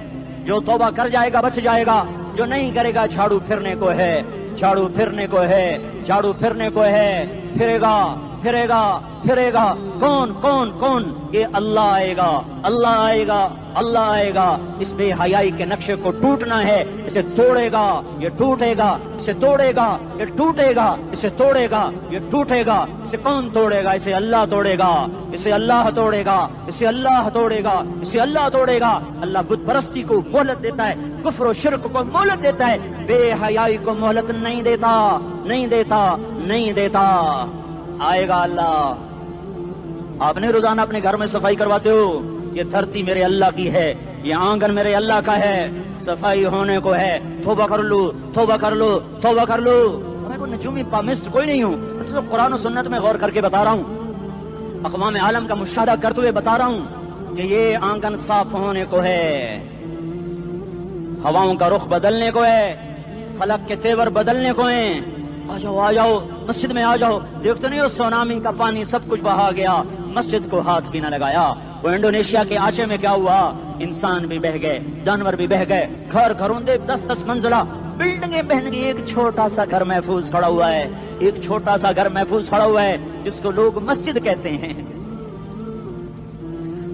جو توبہ کر جائے گا بچ جائے گا، جو نہیں کرے گا جھاڑو پھرنے کو ہے، جھاڑو پھرنے کو ہے، جھاڑو پھرنے کو ہے، پھرے گا پھرے گا پھرے گا۔ کون کون کون؟ یہ اللہ آئے گا، اللہ آئے گا، اللہ آئے گا۔ اس بے حیائی کے نقشے کو ٹوٹنا ہے، اسے توڑے گا، یہ ٹوٹے گا، اسے توڑے گا، یہ ٹوٹے گا، اسے توڑے گا، یہ ٹوٹے گا۔ اسے کون توڑے گا؟ اسے اللہ توڑے گا، اسے اللہ توڑے گا، اسے اللہ توڑے گا، اسے اللہ توڑے گا۔ اللہ بت پرستی کو مہلت دیتا ہے، کفر و شرک کو مہلت دیتا ہے، بے حیائی کو مہلت نہیں دیتا، نہیں دیتا، نہیں دیتا۔ آئے گا اللہ۔ آپ نے روزانہ اپنے گھر میں صفائی کرواتے ہو، یہ دھرتی میرے اللہ کی ہے, یہ آنگن میرے اللہ کا ہے, صفائی ہونے کو ہے, توبہ کر لو, توبہ کر لو, توبہ کر لو. میں کوئی نجومی پامسٹ کوئی نہیں ہوں, میں تو قرآن و سنت میں غور کر کے بتا رہا ہوں, اقوام عالم کا مشاہدہ کرتے ہوئے بتا رہا ہوں کہ یہ آنگن صاف ہونے کو ہے, ہواؤں کا رخ بدلنے کو ہے, فلک کے تیور بدلنے کو ہیں. آ جاؤ, آ جاؤ, مسجد میں آ جاؤ. دیکھتے نہیں ہو سونامی کا پانی سب کچھ بہا گیا, مسجد کو ہاتھ بھی نہ لگایا. وہ انڈونیشیا کے آچے میں کیا ہوا, انسان بھی بہ گئے, جانور بھی بہ گئے, گھر گھروں دے 10-10 منزلہ بلڈنگیں بہن گئی. ایک چھوٹا سا گھر محفوظ کھڑا ہوا ہے, ایک چھوٹا سا گھر محفوظ کھڑا ہوا ہے جس کو لوگ مسجد کہتے ہیں.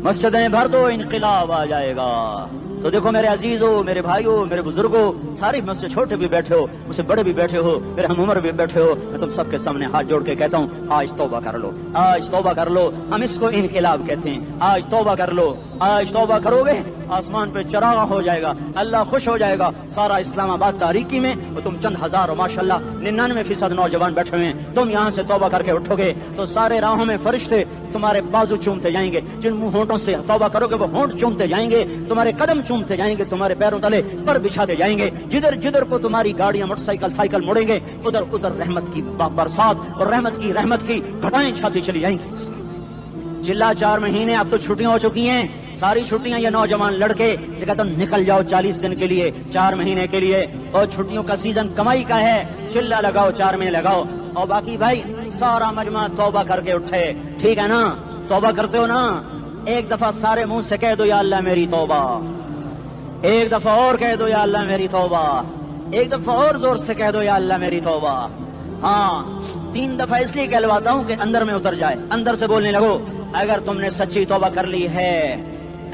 مسجدیں بھر دو, انقلاب آ جائے گا. تو دیکھو میرے عزیزو, میرے بھائیو, میرے بزرگوں, سارے مجھ سے چھوٹے بھی بیٹھے ہو, مجھ سے بڑے بھی بیٹھے ہو, میرے ہم عمر بھی بیٹھے ہو, میں تم سب کے سامنے ہاتھ جوڑ کے کہتا ہوں آج توبہ کر لو, آج توبہ کر لو. ہم اس کو انقلاب کہتے ہیں. آج توبہ کر لو, آج توبہ کرو گے آسمان پہ چراغ ہو جائے گا, اللہ خوش ہو جائے گا. سارا اسلام آباد تاریکی میں وہ تم چند ہزار اور ماشاءاللہ 99% نوجوان بیٹھے ہوئے ہیں. تم یہاں سے توبہ کر کے اٹھو گے تو سارے راہوں میں فرشتے تمہارے بازو چومتے جائیں گے. جن منہ ہونٹوں سے توبہ کرو گے وہ ہونٹ چومتے جائیں گے, تمہارے قدم چومتے جائیں گے, تمہارے پیروں تلے پر بچھاتے جائیں گے. جدھر جدھر کو تمہاری گاڑیاں موٹر سائیکل مڑیں گے ادھر ادھر رحمت کی برسات اور رحمت کی گھٹائیں چھاتی چلی جائیں گی. چلا 4 مہینے, اب تو چھٹیاں ہو چکی ہیں, ساری چھٹیاں. یہ نوجوان لڑکے جگہ تم نکل جاؤ 40 دن کے لیے, 4 مہینے کے لیے, اور چھٹیوں کا سیزن کمائی کا ہے, چلا لگاؤ, 4 مہینے لگاؤ. اور باقی بھائی سارا مجمع توبہ کر کے اٹھے, ٹھیک ہے نا؟ توبہ کرتے ہو نا؟ ایک دفعہ سارے منہ سے کہہ دو یا اللہ میری توبہ, ایک دفعہ اور کہہ دو یا اللہ میری توبہ, ایک دفعہ اور زور سے کہہ دو یا اللہ میری توبہ. ہاں 3 دفعہ اس لیے کہلواتا ہوں کہ اندر میں اتر جائے, اندر سے بولنے لگو. اگر تم نے سچی توبہ کر لی ہے,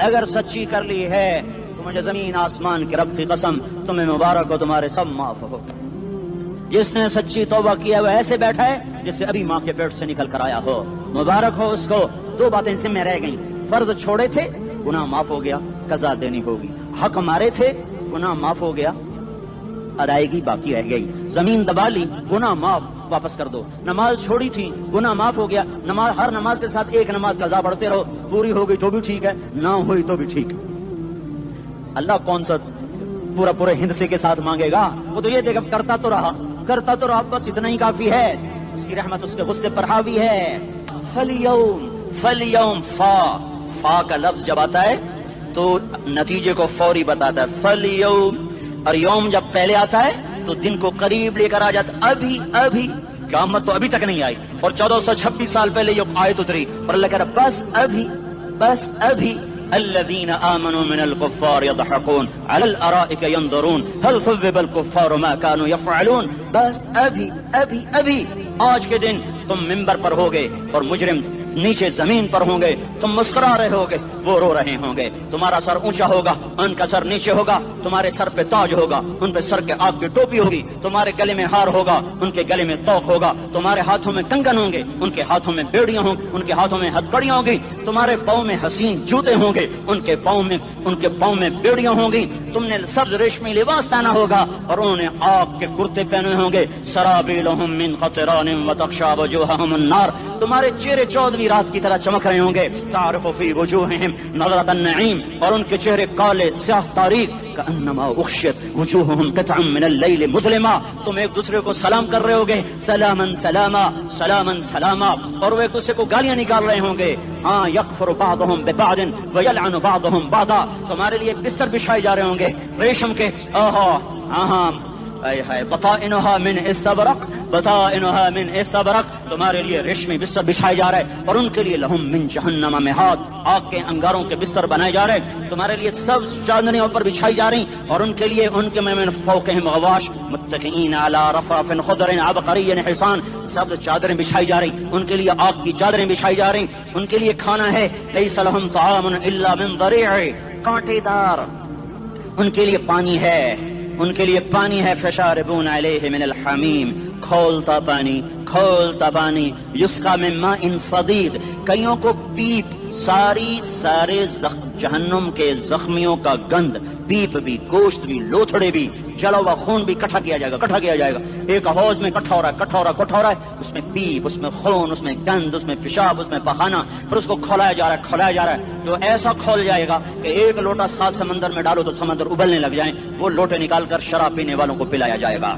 اگر سچی کر لی ہے تو مجھے زمین آسمان کے رب کی قسم تمہیں مبارک ہو, تمہارے سب معاف ہو. جس نے سچی توبہ کیا وہ ایسے بیٹھا ہے جس سے ابھی ماں کے پیٹ سے نکل کر آیا ہو, مبارک ہو اس کو. 2 باتیں ذمہ رہ گئیں, فرض چھوڑے تھے گناہ معاف ہو گیا, قضا دینی ہوگی. حق مارے تھے گناہ معاف ہو گیا, ادائیگی باقی رہ گئی. زمین دبا لی گناہ معاف, واپس کر دو. نماز چھوڑی تھی گناہ معاف ہو گیا, نماز ہر نماز کے ساتھ ایک نماز قضا پڑھتے رہو, پوری ہو گئی تو بھی ٹھیک ہے, نہ ہوئی تو بھی ٹھیک. اللہ کون سا پورے ہندسے کے ساتھ مانگے گا؟ وہ تو یہ دیکھ کرتا تو رہا, بس اتنا ہی کافی ہے. اس کی رحمت اس کے غصے پر حاوی ہے. فلیوم فا کا لفظ جب آتا ہے تو نتیجے کو فوری بتاتا ہے. فلیوم, اور یوم جب پہلے آتا ہے تو دن کو قریب لے کر آ جاتا. ابھی قیامت تو ابھی تک نہیں آئی, اور 1426 سال پہلے یہ آیت اتری, اور اللہ کہہ رہا بس ابھی الذين آمنوا من الكفار يضحكون على الارائك ينظرون هل ثوب الكفار ما كانوا يفعلون. بس ابھی آج کے دن تم منبر پر ہوگے اور مجرم نیچے زمین پر ہوں گے, تم مسکرا رہے ہوگے, وہ رو رہے ہوں گے. تمہارا سر اونچا ہوگا, ان کا سر نیچے ہوگا. تمہارے سر پہ تاج ہوگا, ان پہ سر کے آگ کی ٹوپی ہوگی. تمہارے گلے میں ہار ہوگا, ان کے گلے میں توق ہوگا. تمہارے ہاتھوں میں کنگن ہوں گے, ان کے ہاتھوں میں بیڑیاں ہوں گی, ان کے ہاتھوں میں ہتھکڑیاں ہوں گی. تمہارے پاؤں میں حسین جوتے ہوں گے, ان کے پاؤں میں بیڑیاں ہوں گی. تم نے سبز ریشمی لباس پہنا ہوگا اور انہوں نے آگ کے کرتے پہنے ہوں گے. سرابیلہم من قطران وتغشا وجوہہم النار. تمہارے چہرے 14ویں رات کی طرح چمک رہے ہوں گے. تعرف فی وجوہہم نظرۃ النعیم, اور ان کے چہرے کالے سیاہ تاریک. کأنما اغشیت وجوہہم قطعا من اللیل مظلما. تم ایک دوسرے کو سلام کر رہے ہوگے, سلامن سلاما سلامن سلاما, اور وہ ایک دوسرے کو گالیاں نکال رہے ہوں گے. ہاں یکفر بعضہم ببعض ویلعن بعضہم بعضا. تمہارے لیے بستر بچھائے جا رہے ہوں گے ریشم کے. بطائنها من استبرق, بطائنها من استبرق. تمہارے لیے ریشمی بستر بچھائے جا رہے, اور ان کے لیے لہم من جہنم مہاد, آگ کے انگاروں کے بستر بنائے جا رہے. تمہارے لیے سب چادریں اوپر بچھائی جا رہی, اور ان کے لیے ان کے من فوقہم غواش متکئین علی رفرف خضر عبقری حصان. سب چادریں بچھائی جا رہی, ان کے لیے آگ کی چادریں بچھائی جا رہی. ان کے لیے کھانا ہے لیس لہم طعام الا من ضریع, کانٹے دار. ان کے لیے پانی ہے, ان کے لیے پانی ہے. فشاربون علیہ من الحمیم, کھولتا پانی. یسقا من ماء صدید, کئیوں کو پیپ سارے جہنم کے زخمیوں کا گند پیپ بھی، گوشت بھی، لوتھڑے بھی، جلا ہوا خون بھی اکٹھا کیا جائے گا. ایک حوض میں اکٹھا ہو رہا ہے، اس میں پیپ، اس میں خون، اس میں گند، اس میں پیشاب، اس میں پخانہ، پھر اس کو کھولایا جا رہا ہے تو ایسا کھول جائے گا کہ ایک لوٹا 7 سمندر میں ڈالو تو سمندر ابلنے لگ جائیں. وہ لوٹے نکال کر شراب پینے والوں کو پلایا جائے گا.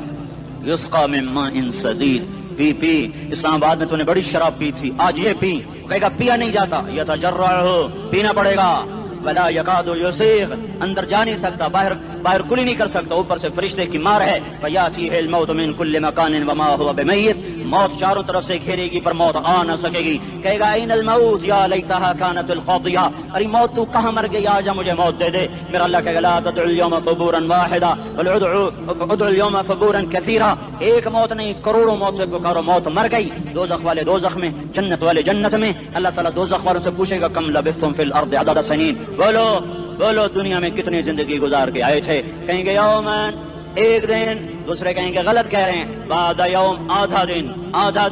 یسقا من ماء صدید، پی اسلام آباد میں تو نے بڑی شراب پی تھی، آج یہ پی. کہے گا پیا نہیں جاتا، یتجرعہ، پینا پڑے گا. ولا یکاد یسیغ، اندر جا نہیں سکتا، باہر کلی نہیں کر سکتا، اوپر سے فرشتے کی مار ہے. فیاتیہ الموت من کل مکان وما هو بمیت، موت چاروں طرف سے گھیرے گی پر موت آ نہ سکے گی. کہے گا این الموت یا لیتها كانت الخاطیہ، ارے موت تو کہاں مر گئی، آجا مجھے موت دے دے. میرا اللہ کہے گا لا تدعوا اليوم ثبورا واحدا بل ادعوا اليوم ثبورا كثيرا، ایک موت نہیں کروڑوں موت پکارو. موت مر گئی، دوزخ والے دوزخ میں، جنت والے جنت میں. اللہ تعالیٰ دوزخ والوں سے پوچھے گا کم لبثتم فی الارض عدد سنین، بولو دنیا میں کتنی زندگی گزار کے آئے تھے. کہیں گے یومن، ایک دن. دوسرے کہیں گے غلط کہہ رہے ہیں، بعد یوم، آدھا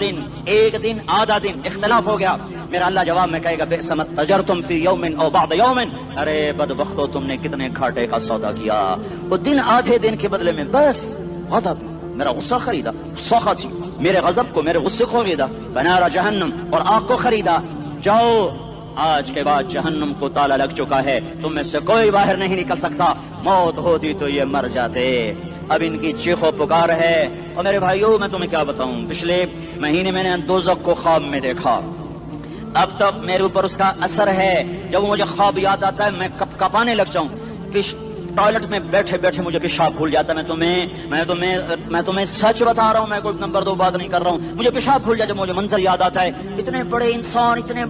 دن، ایک دن، آدھا دن، اختلاف ہو گیا. میرا اللہ جواب میں کہے گا بئس ما تجرتم فی یوم او بعد یوم، ارے بدبختو تم نے کتنے گھاٹے کا سودا کیا. وہ دن آدھے دن کے بدلے میں بس غضب، میرا غصہ خریدا، سخط، میرے غضب کو، میرے غصے کو خریدا. بنار جہنم، اور آگ کو خریدا. جاؤ، آج کے بعد جہنم کو تالا لگ چکا ہے، تم میں سے کوئی باہر نہیں نکل سکتا. موت ہوتی تو یہ مر جاتے. اب ان کی چیخ و پکار ہے. اور میرے بھائیوں میں تمہیں کیا بتاؤں، پچھلے مہینے میں نے دوزخ کو خواب میں دیکھا. اب تک میرے اوپر اس کا اثر ہے. جب مجھے خواب یاد آتا ہے میں کپ کپانے لگ جاؤں. ٹوائلٹ میں بیٹھے بیٹھے مجھے پیشاب بھول جاتا ہے. میں تمہیں سچ بتا رہا ہوں، میں کوئی نمبر 2 بات نہیں کر رہا ہوں. مجھے پیشاب بھول جاتا ہے، مجھے منظر یاد آتا ہے. اتنے بڑے انسان، اتنے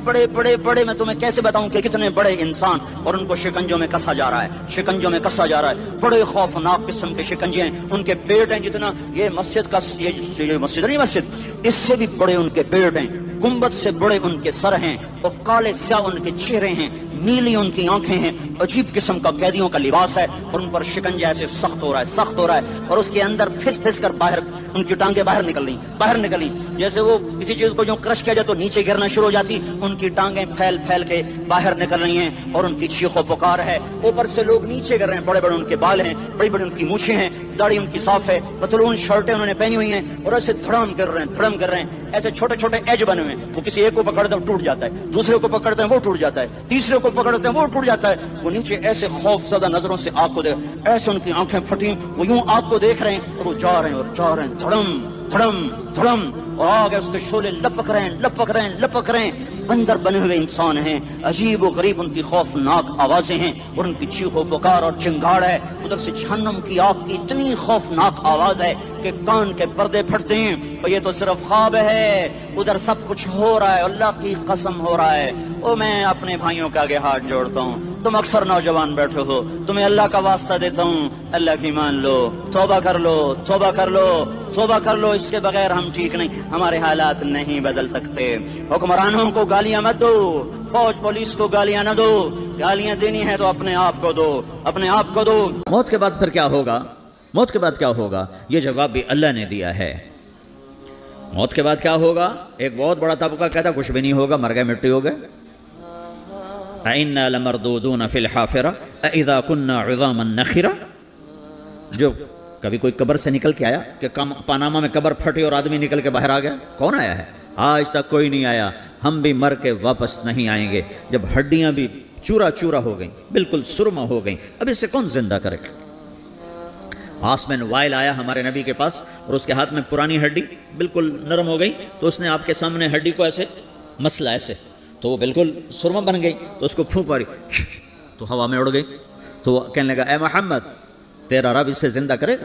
بڑے میں تمہیں کیسے بتاؤں کہ کتنے بڑے انسان، اور ان کو شکنجوں میں کسا جا رہا ہے. بڑے خوفناک قسم کے شکنجے ہیں. ان کے پیٹ ہیں جتنا یہ مسجد کا، یہ مسجد نہیں، مسجد اس سے بھی بڑے ان کے پیٹ ہیں. گنبد سے بڑے ان کے سر ہیں، اور کالے سیاہ ان کے چہرے ہیں، نیلی ان کی آنکھیں ہیں. عجیب قسم کا قیدیوں کا لباس ہے، اور ان پر شکنجہ ایسے سخت ہو رہا ہے. اور اس کے اندر پھس کر باہر ان کی ٹانگیں باہر نکل رہی، جیسے وہ کسی چیز کو جو کرش کیا جائے تو نیچے گرنا شروع ہو جاتی. ان کی ٹانگیں پھیل کے باہر نکل رہی ہیں، اور ان کی چیخ و پکار ہے. اوپر سے لوگ نیچے گر رہے ہیں. بڑے ان کے بال ہیں، بڑی ان کی مونچھیں ہیں، داڑھی ان کی صاف ہے، پتلون شرٹیں انہوں نے پہنی ہوئی ہیں، اور ایسے دھڑم کر رہے ہیں. ایسے چھوٹے ایج بنے ہوئے ہیں. وہ کسی ایک کو پکڑتے ہیں ٹوٹ جاتا ہے، دوسرے کو پکڑتے ہیں وہ ٹوٹ جاتا ہے، تیسرے کو پکڑتے ہیں وہ ٹوٹ جاتا ہے. وہ نیچے ایسے خوف زدہ نظروں سے آپ کو دیکھ، ایسے ان کی آنکھیں پھٹی، وہ یوں آپ کو دیکھ رہے ہیں، اور وہ جا رہے ہیں دھڑم، اور آگے اس کے شعلے لپک رہے ہیں. بندر بنے ہوئے انسان ہیں، عجیب و غریب ان کی خوفناک آوازیں ہیں، اور ان کی چیخ و پکار اور چنگاڑ ہے. ادھر سے جہنم کی آگ کی اتنی خوفناک آواز ہے کہ کان کے پردے پھٹتے ہیں. اور یہ تو صرف خواب ہے، ادھر سب کچھ ہو رہا ہے، اللہ کی قسم ہو رہا ہے. اور میں اپنے بھائیوں کے آگے ہاتھ جوڑتا ہوں، تم اکثر نوجوان بیٹھے ہو، تمہیں اللہ کا واسطہ دیتا ہوں، اللہ کی مان لو، توبہ کر لو. اس کے بغیر ہم ٹھیک نہیں، ہمارے حالات نہیں بدل سکتے. حکمرانوں کو گالیاں مت دو، فوج پولیس کو گالیاں نہ دو. گالیاں دینی ہے تو اپنے آپ کو دو. موت کے بعد پھر کیا ہوگا؟ یہ جواب بھی اللہ نے دیا ہے. موت کے بعد کیا ہوگا؟ ایک بہت بڑا طبقہ کہتا کچھ بھی نہیں ہوگا، مر گئے، مٹی ہو گئے. اِنَّا لَمَرْدُودُونَ فِي الْحَافِرَةِ اَإِذَا كُنَّا عِظَامًا نَخِرَةً. جو کبھی کوئی قبر سے نکل کے آیا کہ پاناما میں قبر پھٹی اور آدمی نکل کے باہر آ گیا؟ کون آیا ہے؟ آج تک کوئی نہیں آیا. ہم بھی مر کے واپس نہیں آئیں گے. جب ہڈیاں بھی چورا ہو گئیں، بالکل سرما ہو گئیں، اب اس سے کون زندہ کرے گا؟ آسمین وائل آیا ہمارے نبی کے پاس، اور اس کے ہاتھ میں پرانی ہڈی بالکل نرم ہو گئی، تو اس نے آپ کے سامنے ہڈی کو ایسے مسلا، ایسے تو وہ بالکل سرما بن گئی. تو اس کو پھونک ماری تو ہوا میں اڑ گئی. تو وہ کہنے لگا اے محمد، تیرا رب اسے زندہ کرے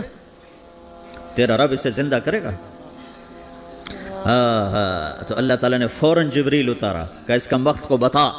گا؟ تو اللہ تعالیٰ نے فوراً جبریل اتارا کہ اس کم وقت کو بتا.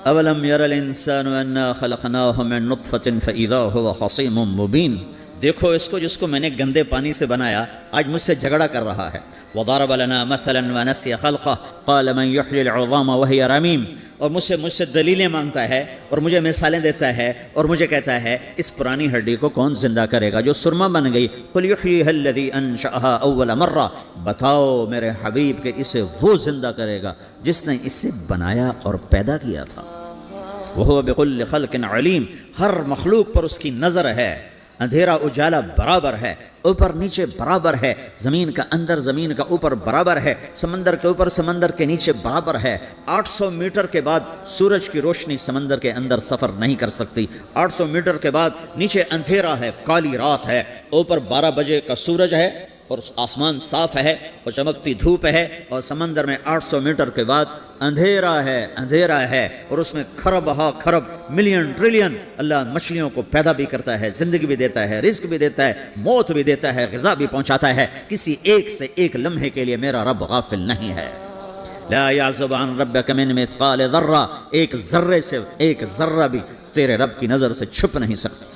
اولم یر الانسان انا خلقناہ من نطفۃ فاذا هو خصیم مبین. دیکھو اس کو جس کو میں نے گندے پانی سے بنایا، آج مجھ سے جھگڑا کر رہا ہے. وضرب لنا مثلا ونسی خلقہ قال من یحیی العظام وہی رمیم. اور مجھ سے دلیلیں مانگتا ہے اور مجھے مثالیں دیتا ہے اور مجھے کہتا ہے اس پرانی ہڈی کو کون زندہ کرے گا جو سرما بن گئی. قل یحییھا الذی انشأھا اول مرہ. بتاؤ میرے حبیب کہ اسے وہ زندہ کرے گا جس نے اسے بنایا اور پیدا کیا تھا. وہ بکل خلق علیم، ہر مخلوق پر اس کی نظر ہے، اندھیرا اجالا برابر ہے، اوپر نیچے برابر ہے، زمین کا اندر زمین کا اوپر برابر ہے، سمندر کے اوپر سمندر کے نیچے برابر ہے۔ 800 میٹر کے بعد سورج کی روشنی سمندر کے اندر سفر نہیں کر سکتی، 800 میٹر کے بعد نیچے اندھیرا ہے، کالی رات ہے، اوپر 12 بجے کا سورج ہے اور آسمان صاف ہے اور چمکتی دھوپ ہے، اور سمندر میں 800 میٹر کے بعد اندھیرا ہے اور اس میں کھرب ہا کھرب ملین ٹریلین اللہ مچھلیوں کو پیدا بھی کرتا ہے، زندگی بھی دیتا ہے، رزق بھی دیتا ہے، موت بھی دیتا ہے، غذا بھی پہنچاتا ہے۔ کسی ایک سے ایک لمحے کے لیے میرا رب غافل نہیں ہے۔ لا يعزب عن ربك من مثقال ذرہ، ایک ذرے سے ایک ذرہ بھی تیرے رب کی نظر سے چھپ نہیں سکتا۔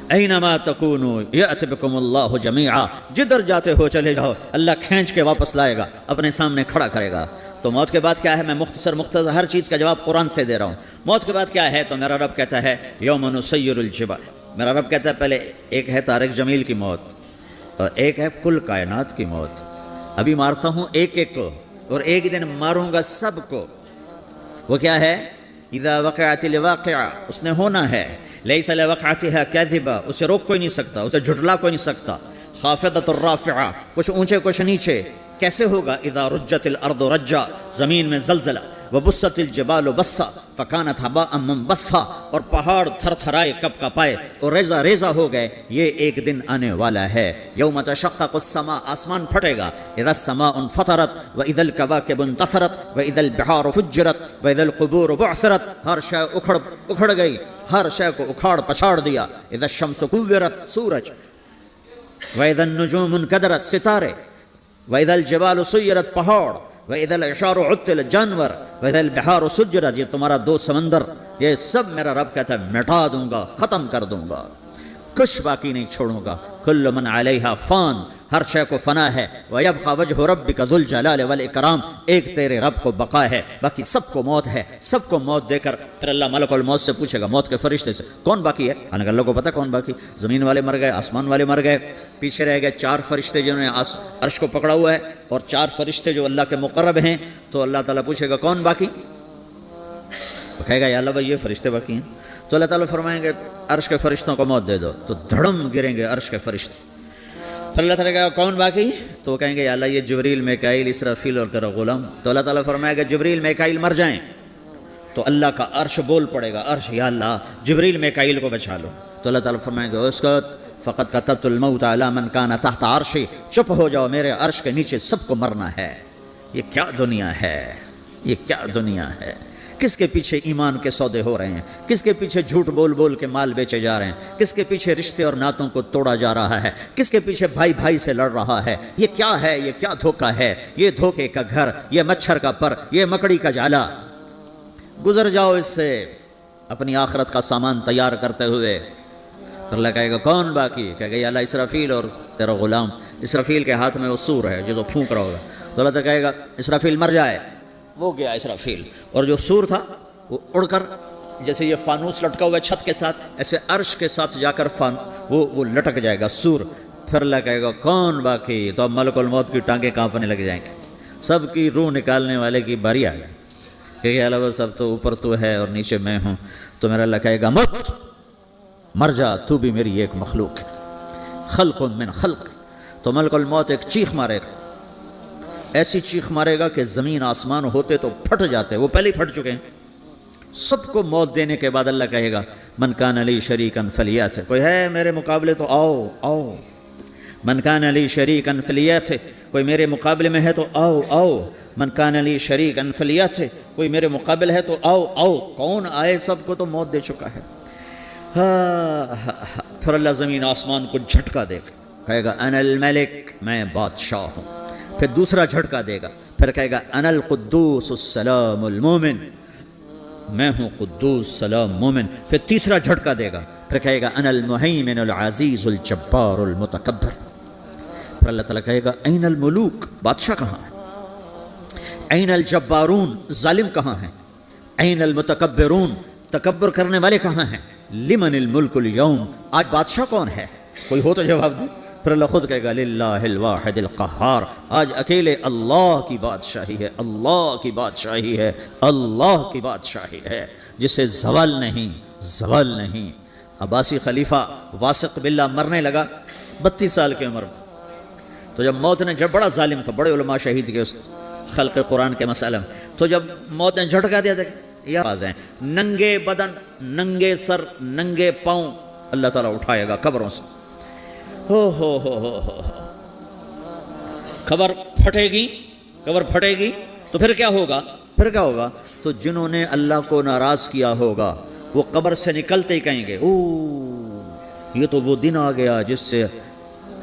اینما تکونوا یأت بکم اللہ جمیعا، جدھر جاتے ہو چلے جاؤ، اللہ کھینچ کے واپس لائے گا، اپنے سامنے کھڑا کرے گا۔ تو موت کے بعد کیا ہے؟ میں مختصر ہر چیز کا جواب قرآن سے دے رہا ہوں۔ موت کے بعد کیا ہے؟ تو میرا رب کہتا ہے یوم نسیر الجبال، میرا رب کہتا ہے پہلے ایک ہے طارق جمیل کی موت اور ایک ہے کل کائنات کی موت۔ ابھی مارتا ہوں ایک ایک کو اور ایک دن ماروں گا سب کو۔ وہ کیا ہے؟ اذا وقعت الواقعہ، اس نے ہونا ہے، لیس لوقعتها کاذبہ، اسے روک کوئی نہیں سکتا، اسے جھٹلا کوئی نہیں سکتا۔ خافضۃ الرافعہ، کچھ اونچے کچھ نیچے۔ کیسے ہوگا؟ اذا رجت الارض رجا، زمین میں زلزلہ، وبست الجبال بسا فکانت هباء منبثا، اور پہاڑ تھر تھرائے کپ کپائے اور ریزہ ریزہ ہو گئے۔ یہ ایک دن آنے والا ہے۔ یوم تشقق السماء، آسمان پھٹے گا۔ اذا السماء انفطرت واذا الكواكب انتثرت واذا البحار فجرت واذا القبور بعثرت، ہر شے اکھڑ گئی، ہر شے کو اکھاڑ پچھاڑ دیا۔ اذا الشمس كورت، سورج، واذا النجوم انكدرت، ستارے، وَإِذَا الْجِبَالُ سُيِّرَتْ، پہاڑ، وَإِذَا الْعِشَارُ عُطِّلَتْ، جانور، وَإِذَا الْبِحَارُ سُجِّرَتْ، یہ تمہارا دو سمندر، یہ سب میرا رب کہتا ہے مٹا دوں گا، ختم کر دوں گا، کچھ باقی نہیں چھوڑوں گا۔ کل من علیہا فان، ہر شے کو فنا ہے۔ وَيَبْقَى وَجْهُ رَبِّكَ ذُو الْجَلَالِ وَالْإِكْرَامِ، ایک تیرے رب کو بقا ہے، باقی سب کو موت ہے۔ سب کو موت دے کر پھر اللہ ملک الموت سے پوچھے گا، موت کے فرشتے سے، کون باقی ہے؟ حالانکہ اللہ کو پتہ کون باقی، زمین والے مر گئے، آسمان والے مر گئے، پیچھے رہ گئے 4 فرشتے جنہوں نے عرش کو پکڑا ہوا ہے اور 4 فرشتے جو اللہ کے مقرب ہیں۔ تو اللہ تعالیٰ پوچھے گا کون باقی؟ وہ کہے گا یا اللہ بھائی یہ فرشتے باقی ہیں۔ تو اللہ تعالیٰ فرمائیں گے عرش کے فرشتوں کو موت دے دو، تو دھڑم گریں گے عرش کے فرشتے۔ پھر اللہ تعالیٰ کہا کون باقی؟ تو وہ کہیں گے یا اللہ یہ جبریل، میکائیل، اسرافیل اور تیرا غلام۔ تو اللہ تعالیٰ فرمائے گا جبریل میکائیل مر جائیں، تو اللہ کا عرش بول پڑے گا، عرش یا اللہ جبریل میکائیل کو بچا لو۔ تو اللہ تعالیٰ فرمائے گا اسکت فقط کتبت الموت علی من کان تحت عرشی، چپ ہو جاؤ، میرے عرش کے نیچے سب کو مرنا ہے۔ یہ کیا دنیا ہے، یہ کیا دنیا ہے؟ کس کے پیچھے ایمان کے سودے ہو رہے ہیں، کس کے پیچھے جھوٹ بول بول کے مال بیچے جا رہے ہیں، کس کے پیچھے رشتے اور ناتوں کو توڑا جا رہا ہے، کس کے پیچھے بھائی بھائی سے لڑ رہا ہے۔ یہ کیا ہے؟ یہ کیا دھوکہ ہے؟ یہ دھوکے کا گھر، یہ مچھر کا پر، یہ مکڑی کا جالا۔ گزر جاؤ اس سے اپنی آخرت کا سامان تیار کرتے ہوئے۔ پھر اللہ کہے گا کون باقی؟ کہے گا یا اللہ اسرافیل اور تیرا غلام۔ اسرافیل کے ہاتھ میں وہ سور ہے جو پھونک رہا ہوگا۔ تو اللہ تعالیٰ کہے گا اسرافیل مر جائے، وہ گیا اسرافیل، اور جو سور تھا وہ اڑ کر جیسے یہ فانوس لٹکا ہوا ہے چھت کے ساتھ، ایسے عرش کے ساتھ جا کر وہ لٹک جائے گا سور۔ پھر اللہ کہے گا کون باقی؟ تو اب ملک الموت کی ٹانگیں کانپنے لگ جائیں گے، سب کی روح نکالنے والے کی باری آ گئی کہ اللہ سب تو اوپر تو ہے اور نیچے میں ہوں۔ تو میرا اللہ کہے گا مت، مر جا، تو بھی میری ایک مخلوق ہے، خلق من خلق۔ تو ملک الموت ایک چیخ مارے گا، ایسی چیخ مارے گا کہ زمین آسمان ہوتے تو پھٹ جاتے، وہ پہلے ہی پھٹ چکے ہیں۔ سب کو موت دینے کے بعد اللہ کہے گا من کان لی شریکا فلیات، کوئی ہے میرے مقابلے تو آؤ آؤ، من کان لی شریکا فلیات، کوئی میرے مقابلے میں ہے تو آؤ آؤ، من کان لی شریکا فلیات، کوئی میرے مقابل ہے تو آؤ آؤ۔ کون آئے؟ سب کو تو موت دے چکا ہے۔ پھر اللہ زمین آسمان کو جھٹکا دے گا، کہے گا انا الملک، میں بادشاہ ہوں۔ پھر دوسرا جھٹکا دے گا، پھر کہے گا انا القدوس السلام المومن، میں ہوں قدوس سلام مومن۔ پھر تیسرا جھٹکا دے گا، پھر کہے گا انا المہیمن العزیز الجبار المتکبر۔ پھر اللہ تعالیٰ کہے گا این الملوک، بادشاہ کہاں ہے؟ این الجبارون، ظالم کہاں ہیں؟ این المتکبرون، تکبر کرنے والے کہاں ہیں؟ لمن الملک اليوم، آج بادشاہ کون ہے؟ کوئی ہو تو جواب دے۔ پھر اللہ خود کہے گا للہ الواحد القہار، آج اکیلے اللہ کی بادشاہی ہے، اللہ کی بادشاہی ہے، اللہ کی بادشاہی ہے۔ جس سے زوال نہیں. عباسی خلیفہ واسق باللہ مرنے لگا 32 سال کی عمر میں. تو جب موت نے بڑا ظالم تھا, بڑے علماء شہید کے اس خلق قرآن کے مسئلہ میں, تو جب موت نے جھٹکا دیا تھا یہ باز ہیں, ننگے بدن, ننگے سر, ننگے پاؤں اللہ تعالیٰ اٹھائے گا قبروں سے. ہو قبر پھٹے گی تو پھر کیا ہوگا؟ تو جنہوں نے اللہ کو ناراض کیا ہوگا وہ قبر سے نکلتے ہی کہیں گے یہ تو وہ دن آ گیا جس سے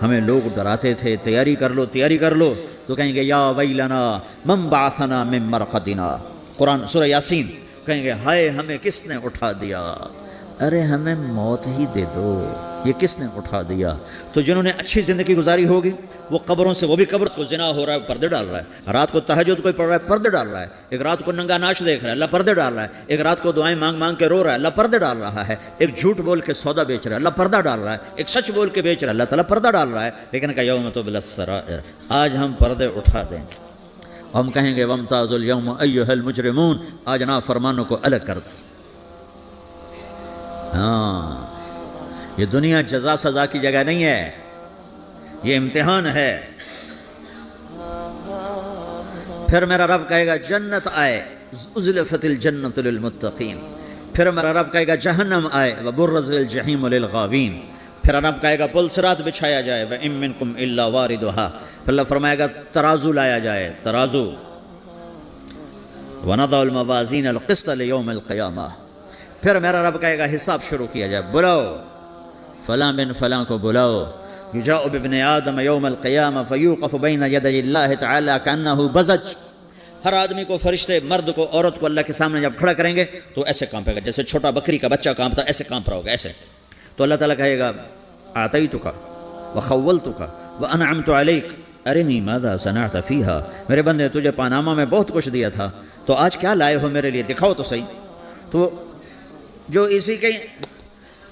ہمیں لوگ ڈراتے تھے, تیاری کر لو. تو کہیں گے یا ویلنا من بعثنا من مرقدنا, قرآن سورہ یاسین. کہیں گے ہائے ہمیں کس نے اٹھا دیا, ارے ہمیں موت ہی دے دو, یہ کس نے اٹھا دیا. تو جنہوں نے اچھی زندگی گزاری ہوگی وہ قبروں سے, وہ بھی قبر کو زنا ہو رہا ہے پردے ڈال رہا ہے, رات کو تہجد کوئی پڑھ رہا ہے پردے ڈال رہا ہے, ایک رات کو ننگا ناچ دیکھ رہا ہے اللہ پردے ڈال رہا ہے, ایک رات کو دعائیں مانگ کے رو رہا ہے اللہ پردے ڈال رہا ہے, ایک جھوٹ بول کے سودا بیچ رہا ہے اللہ پردہ ڈال رہا ہے, ایک سچ بول کے بیچ رہا ہے اللہ تعالیٰ پردہ ڈال رہا ہے. لیکن کہ یوم تبلی السرائر, آج ہم پردے اٹھا دیں, ہم کہیں گے وامتازوا اليوم ایھا المجرمون, آج نافرمانوں کو الگ کر دو. ہاں یہ دنیا جزا سزا کی جگہ نہیں ہے, یہ امتحان ہے. پھر میرا رب کہے گا جنت آئے, ازلفت الجنت للمتقین. پھر میرا رب کہے گا جہنم آئے, وبرزت الجحیم للغاوین. پھر رب کہے گا پل صراط بچھایا جائے, وَإِن مِّنكُمْ إِلَّا وَارِدُهَا. پھر اللہ فرمائے گا ترازو لایا جائے, ترازو. وَنَضَعُ الْمَوَازِينَ الْقِسْطَ لِيَوْمِ الْقِيَامَةِ. پھر میرا رب کہے گا حساب شروع کیا جائے, بلاؤ فلاں بن فلاں کو بلاؤ. یجاء بابن آدم یوم القیامہ فیوقف بین یدی اللہ تعالی کأنہ بزج. ہر آدمی کو, فرشتے, مرد کو, عورت کو اللہ کے سامنے جب کھڑا کریں گے تو ایسے کانپے گا جیسے چھوٹا بکری کا بچہ کانپتا, ایسے کانپ رہا ہوگا ایسے. تو اللہ تعالیٰ کہے گا اعطیتک وخولتک وانعمت علیک ارنی ماذا صنعت فیہا. میرے بندے تجھے پاناما میں بہت کچھ دیا تھا, تو آج کیا لائے ہو میرے لیے, دکھاؤ تو صحیح. تو جو اسی کے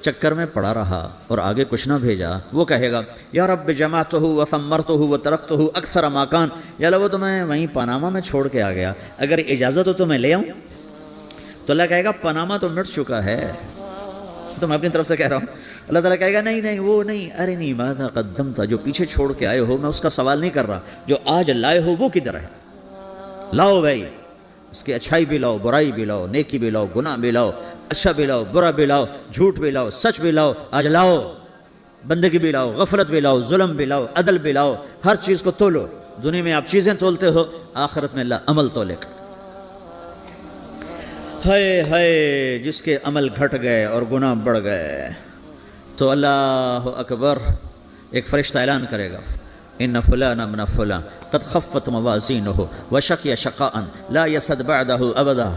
چکر میں پڑا رہا اور آگے کچھ نہ بھیجا, وہ کہے گا یا رب جمعتہ وثمرتہ وترکتہ اکثر ما کان. یا اللہ وہ تو میں وہیں پاناما میں چھوڑ کے آ گیا, اگر اجازت ہو تو میں لے آؤں. تو اللہ کہے گا پاناما تو مٹ چکا ہے, تو میں اپنی طرف سے کہہ رہا ہوں. اللہ تعالیٰ کہے گا نہیں وہ نہیں, ارنی ماذا قدمت, جو پیچھے چھوڑ کے آئے ہو میں اس کا سوال نہیں کر رہا, جو آج لائے ہو وہ کدھر ہے. لاؤ بھائی, اس کی اچھائی بھی لاؤ, برائی بھی لاؤ, نیکی بھی لاؤ, گناہ بھی لاؤ, اچھا بھی لاؤ, برا بھی لاؤ, جھوٹ بھی لاؤ, سچ بھی لاؤ. آج لاؤ, بندگی بھی لاؤ, غفلت بھی لاؤ, ظلم بھی لاؤ, عدل بھی لاؤ, ہر چیز کو تولو. دنیا میں آپ چیزیں تولتے ہو, آخرت میں اللہ عمل تولے گا. ہائے جس کے عمل گھٹ گئے اور گناہ بڑھ گئے, تو اللہ اکبر, ایک فرشتہ اعلان کرے گا ان فلان من فلان قد خفت موازینہ وشقی شقاء لا یسد بعدہ ابدا.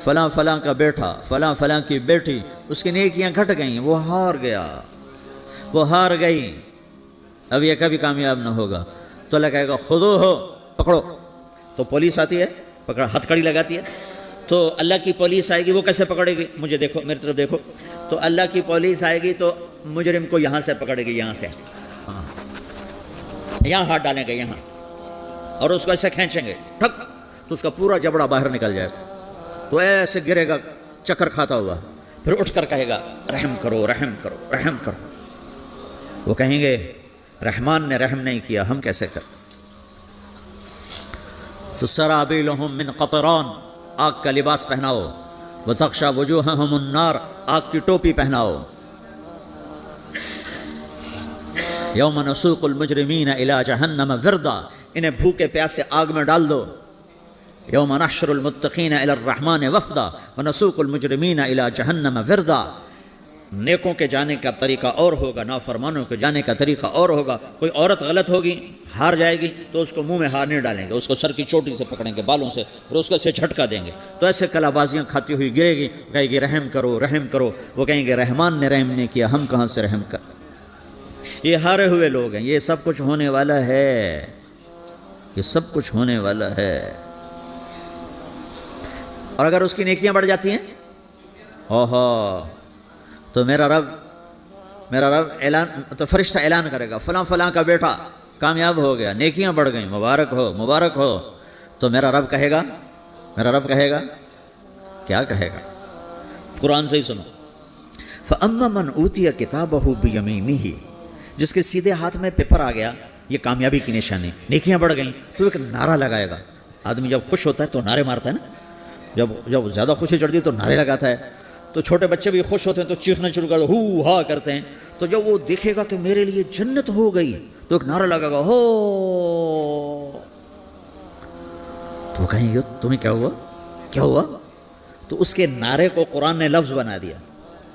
فلاں فلاں کا بیٹا, فلاں فلاں کی بیٹی, اس کی نیکیاں گھٹ گئیں, وہ ہار گئی, اب یہ کبھی کامیاب نہ ہوگا. تو اللہ کہے گا خودو ہو, پکڑو. تو پولیس آتی ہے, پکڑا, ہتھ کڑی لگاتی ہے. تو اللہ کی پولیس آئے گی, وہ کیسے پکڑے گی, مجھے دیکھو, میری طرف دیکھو. تو اللہ کی پولیس آئے گی تو مجرم کو یہاں سے پکڑے گی, یہاں سے, ہاں یہاں ہاتھ ڈالیں گے یہاں, اور اس کو ایسے کھینچیں گے ٹھک, تو اس کا پورا جبڑا باہر نکل جائے گا. تو ایسے گرے گا چکر کھاتا ہوا, پھر اٹھ کر کہے گا رحم کرو, رحم کرو, رحم کرو. وہ کہیں گے رحمان نے رحم نہیں کیا, ہم کیسے کریں. تو سرابیلہم من قطران, آگ کا لباس پہناؤ. وتغشا وجوہہم النار, آگ کی ٹوپی پہناؤ. یوم نسوق المجرمین الی جہنم وردا, انہیں بھوکے پیاس سے آگ میں ڈال دو. یوم نحشر المتقین الی الرحمن وفدا ونسوق المجرمین الی جہنم وردا. نیکوں کے جانے کا طریقہ اور ہوگا, نافرمانوں کے جانے کا طریقہ اور ہوگا. کوئی عورت غلط ہوگی, ہار جائے گی, تو اس کو منہ میں ہار نہیں ڈالیں گے, اس کو سر کی چوٹی سے پکڑیں گے, بالوں سے, اور اس کو اسے جھٹکا دیں گے. تو ایسے کلا بازیاں کھاتی ہوئی گرے گی, کہے گی رحم کرو, رحم کرو. وہ کہیں گے رحمان نے رحم نہیں کیا, ہم کہاں سے رحم کر. یہ ہارے ہوئے لوگ ہیں, یہ سب کچھ ہونے والا ہے, یہ سب کچھ ہونے والا ہے. اور اگر اس کی نیکیاں بڑھ جاتی ہیں, اوہو, تو میرا رب اعلان, تو فرشتہ اعلان کرے گا فلاں فلاں کا بیٹا کامیاب ہو گیا, نیکیاں بڑھ گئیں, مبارک ہو, مبارک ہو. تو میرا رب کہے گا کیا کہے گا, قرآن سے ہی سنو. فَأَمَّا مَنْ أُوتِيَ كِتَابَهُ بِيَمِينِهِ، جس کے سیدھے ہاتھ میں پیپر آ گیا، یہ کامیابی کی نشانی، نیکیاں بڑھ گئیں، تو ایک نعرہ لگائے گا. آدمی جب خوش ہوتا ہے تو نعرے مارتا ہے نا، جب زیادہ خوشی چڑھتی ہے تو نعرے لگاتا ہے. تو چھوٹے بچے بھی خوش ہوتے ہیں تو چیخنا شروع کر دو، ہو ہا کرتے ہیں. تو جب وہ دیکھے گا کہ میرے لیے جنت ہو گئی تو ایک نعرہ لگے گا، ہو. تو کہیں گے تمہیں کیا ہوا، کیا ہوا؟ تو اس کے نعرے کو قرآن نے لفظ بنا دیا،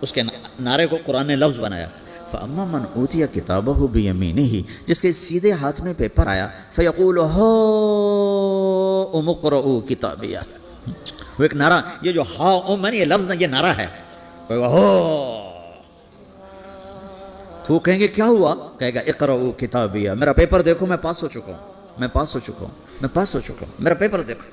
اس کے نعرے کو قرآن نے لفظ بنایا. فَأَمَّا مَنْ أُوتِيَ كِتَابَهُ بِيَمِينِهِ، جس کے سیدھے ہاتھ میں پیپر آیا، فَيَقُولُ هَاؤْمُ اقْرَءُوا كِتَابِيَهْ. وہ ایک نعرہ، یہ جو ہا ام ہے یہ لفظ نہیں، یہ نعرہ ہے. ہو تو کہیں گے کیا ہوا؟ کہے گا اقرؤوا کتابیہ، میرا پیپر دیکھو، میں پاس ہو چکا ہوں، میں پاس ہو چکا ہوں، میں پاس ہو چکا ہوں، میرا پیپر دیکھو.